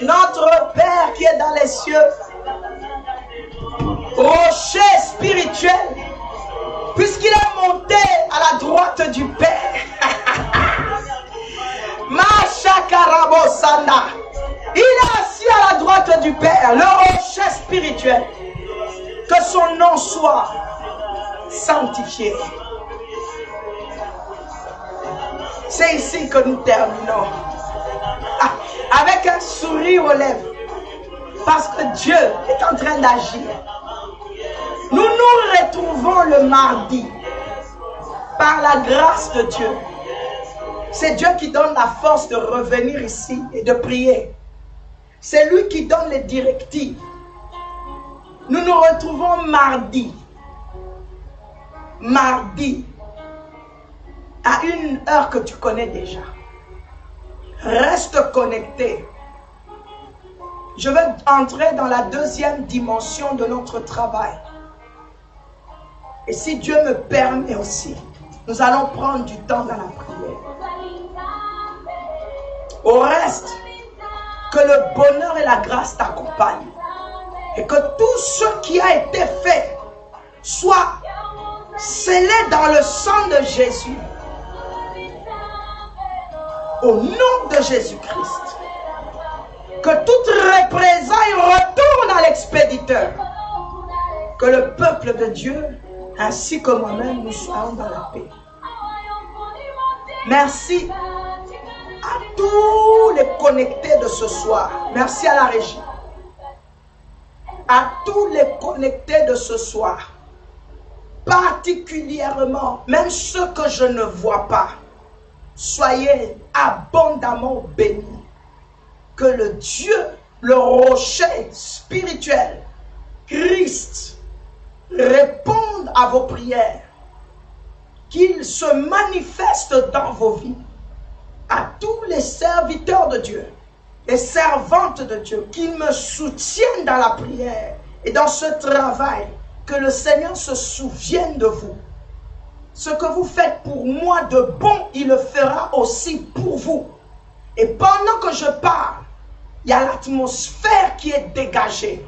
D: Notre Père qui est dans les cieux, rocher spirituel, puisqu'il est monté à la droite du Père. Mashakarabosanda. Il est assis à la droite du Père, le rocher spirituel. Que son nom soit sanctifié. C'est ici que nous terminons. Avec un sourire aux lèvres. Parce que Dieu est en train d'agir. Nous nous retrouvons le mardi. Par la grâce de Dieu. C'est Dieu qui donne la force de revenir ici et de prier. C'est lui qui donne les directives. Nous nous retrouvons mardi. Mardi. À une heure que tu connais déjà. Reste connecté. Je vais entrer dans la deuxième dimension de notre travail. Et si Dieu me permet aussi, nous allons prendre du temps dans la prière. Au reste, que le bonheur et la grâce t'accompagnent. Et que tout ce qui a été fait soit scellé dans le sang de Jésus. Au nom de Jésus-Christ. Que toute représailles retourne à l'expéditeur. Que le peuple de Dieu, ainsi que moi-même, nous soyons dans la paix. Merci à tous les connectés de ce soir. Merci à la régie. À tous les connectés de ce soir. Particulièrement, même ceux que je ne vois pas. Soyez abondamment bénis. Que le Dieu, le rocher spirituel, Christ, réponde à vos prières. Qu'il se manifeste dans vos vies. À tous les serviteurs de Dieu, les servantes de Dieu, qu'ils me soutiennent dans la prière et dans ce travail. Que le Seigneur se souvienne de vous. Ce que vous faites pour moi de bon, il le fera aussi pour vous. Et pendant que je parle, il y a l'atmosphère qui est dégagée.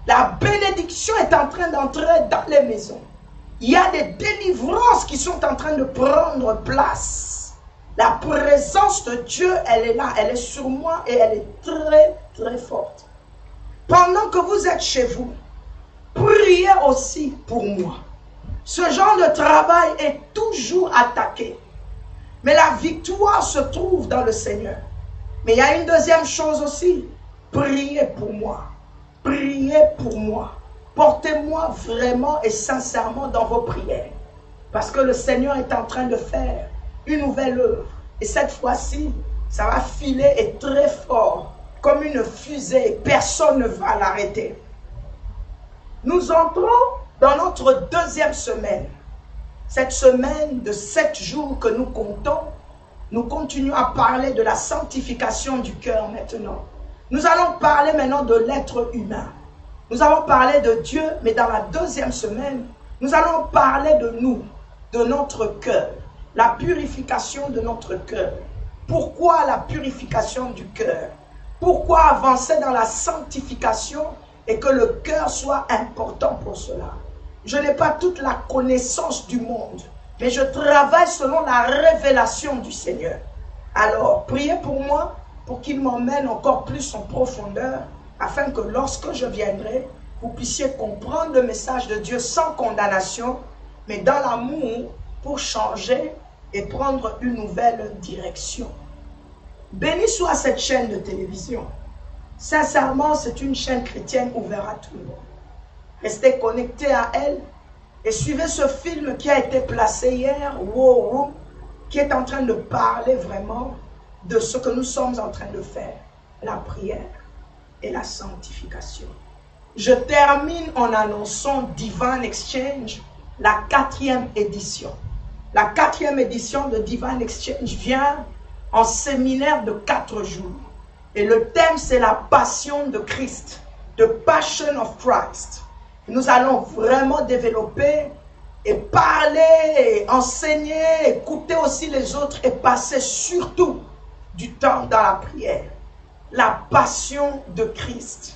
D: La bénédiction est en train d'entrer dans les maisons. Il y a des délivrances qui sont en train de prendre place. La présence de Dieu, elle est là, elle est sur moi et elle est très, très forte. Pendant que vous êtes chez vous, priez aussi pour moi. Ce genre de travail est toujours attaqué. Mais la victoire se trouve dans le Seigneur. Mais il y a une deuxième chose aussi. Priez pour moi. Priez pour moi. Portez-moi vraiment et sincèrement dans vos prières. Parce que le Seigneur est en train de faire une nouvelle œuvre. Et cette fois-ci, Ça va filer et très fort, comme une fusée. Personne ne va l'arrêter. Nous entrons dans notre deuxième semaine. Cette semaine de 7 jours que nous comptons, nous continuons à parler de la sanctification du cœur maintenant. Nous allons parler maintenant de l'être humain. Nous avons parlé de Dieu, mais dans la deuxième semaine, nous allons parler de nous, de notre cœur, la purification de notre cœur. Pourquoi la purification du cœur? Pourquoi avancer dans la sanctification et que le cœur soit important pour cela? Je n'ai pas toute la connaissance du monde, mais je travaille selon la révélation du Seigneur. Alors, priez pour moi, pour qu'il m'emmène encore plus en profondeur, afin que lorsque je viendrai, vous puissiez comprendre le message de Dieu sans condamnation, mais dans l'amour pour changer et prendre une nouvelle direction. Béni soit cette chaîne de télévision. Sincèrement, c'est une chaîne chrétienne ouverte à tout le monde. Restez connectés à elle et suivez ce film qui a été placé hier, War Room, qui est en train de parler vraiment de ce que nous sommes en train de faire, la prière et la sanctification. Je termine en annonçant Divine Exchange, la 4e édition. La 4e édition de Divine Exchange vient en séminaire de 4 jours. Et le thème, c'est la passion de Christ, the passion of Christ. Nous allons vraiment développer et parler, et enseigner, écouter aussi les autres et passer surtout du temps dans la prière. La passion de Christ.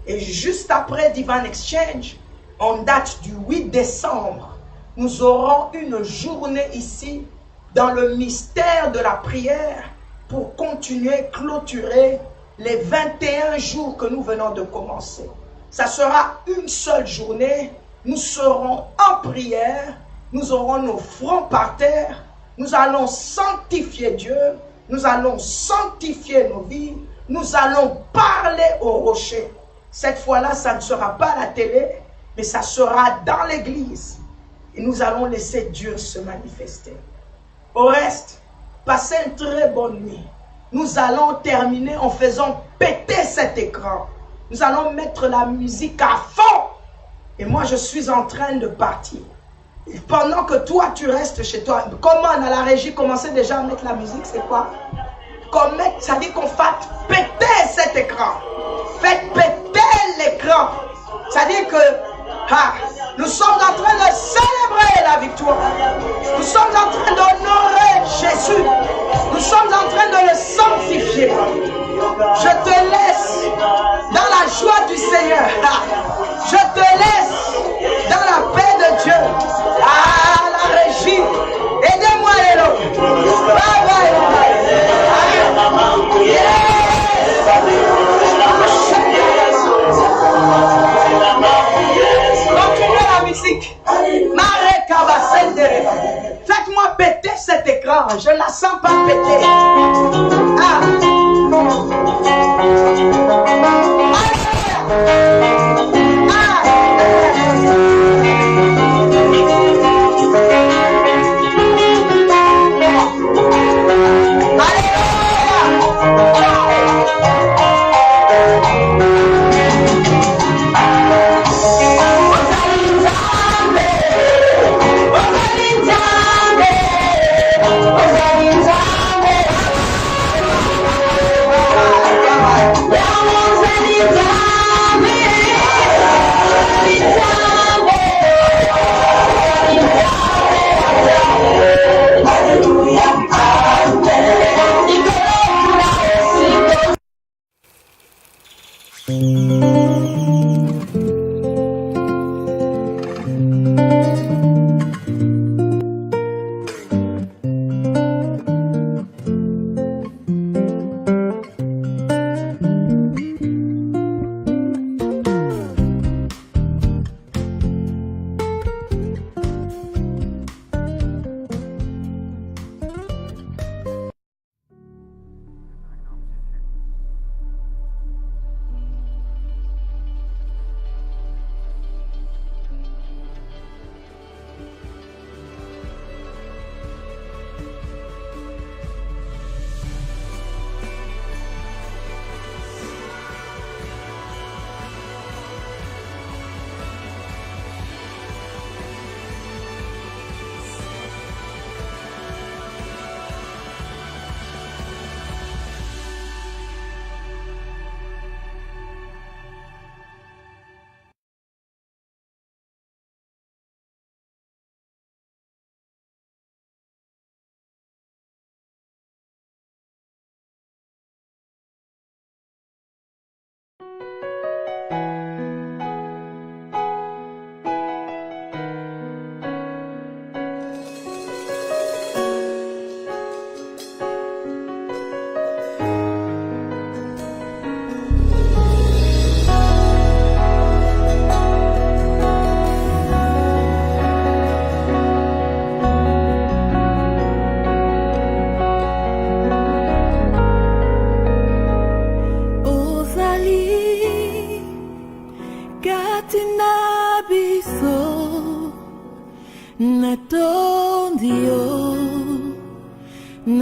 D: Et juste après Divine Exchange, en date du 8 décembre, nous aurons une journée ici dans le mystère de la prière pour continuer, clôturer les 21 jours que nous venons de commencer. Ça sera une seule journée, nous serons en prière, nous aurons nos fronts par terre, nous allons sanctifier Dieu, nous allons sanctifier nos vies, nous allons parler au rocher. Cette fois-là, ça ne sera pas à la télé, mais ça sera dans l'église. Et nous allons laisser Dieu se manifester. Au reste, passez une très bonne nuit. Nous allons terminer en faisant péter cet écran. Nous allons mettre la musique à fond. Et moi, je suis en train de partir. Et pendant que toi, tu restes chez toi. Comment à la régie, commencez déjà à mettre la musique, c'est quoi? Ça dit qu'on fasse péter cet écran. Faites péter l'écran. Ça dit que nous sommes en train de célébrer la victoire. Nous sommes en train d'honorer Jésus. Nous sommes en train de le sanctifier. Je te laisse dans la joie du Seigneur. Je te laisse dans la paix de Dieu. Ah, la régie, aidez-moi les lots. Bye bye. Continuez la musique. Faites-moi péter cet écran. Je ne la sens pas péter. Ah.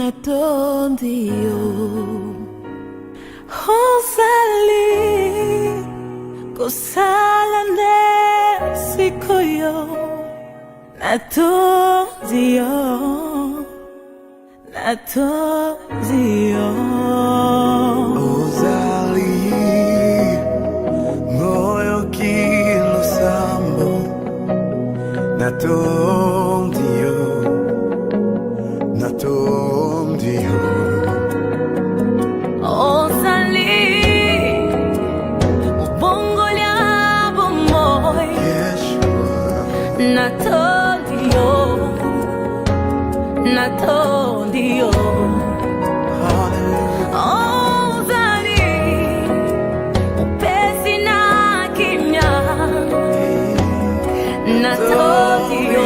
B: natondio Hosali Kosala nesikoyo Natondio
C: Ozali moyo kilo sambo natondio
B: Osali Ubongo liabo moi
C: Yeshua
B: Natondio
C: Hallelujah
B: Ozali Upesi na kimya Natondio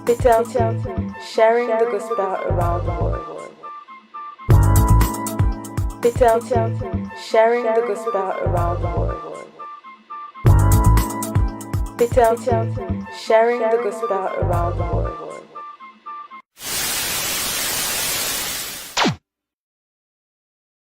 A: Peter, sharing the gospel around the world. Peter, sharing the gospel around the world. Peter TV, sharing the gospel around the world.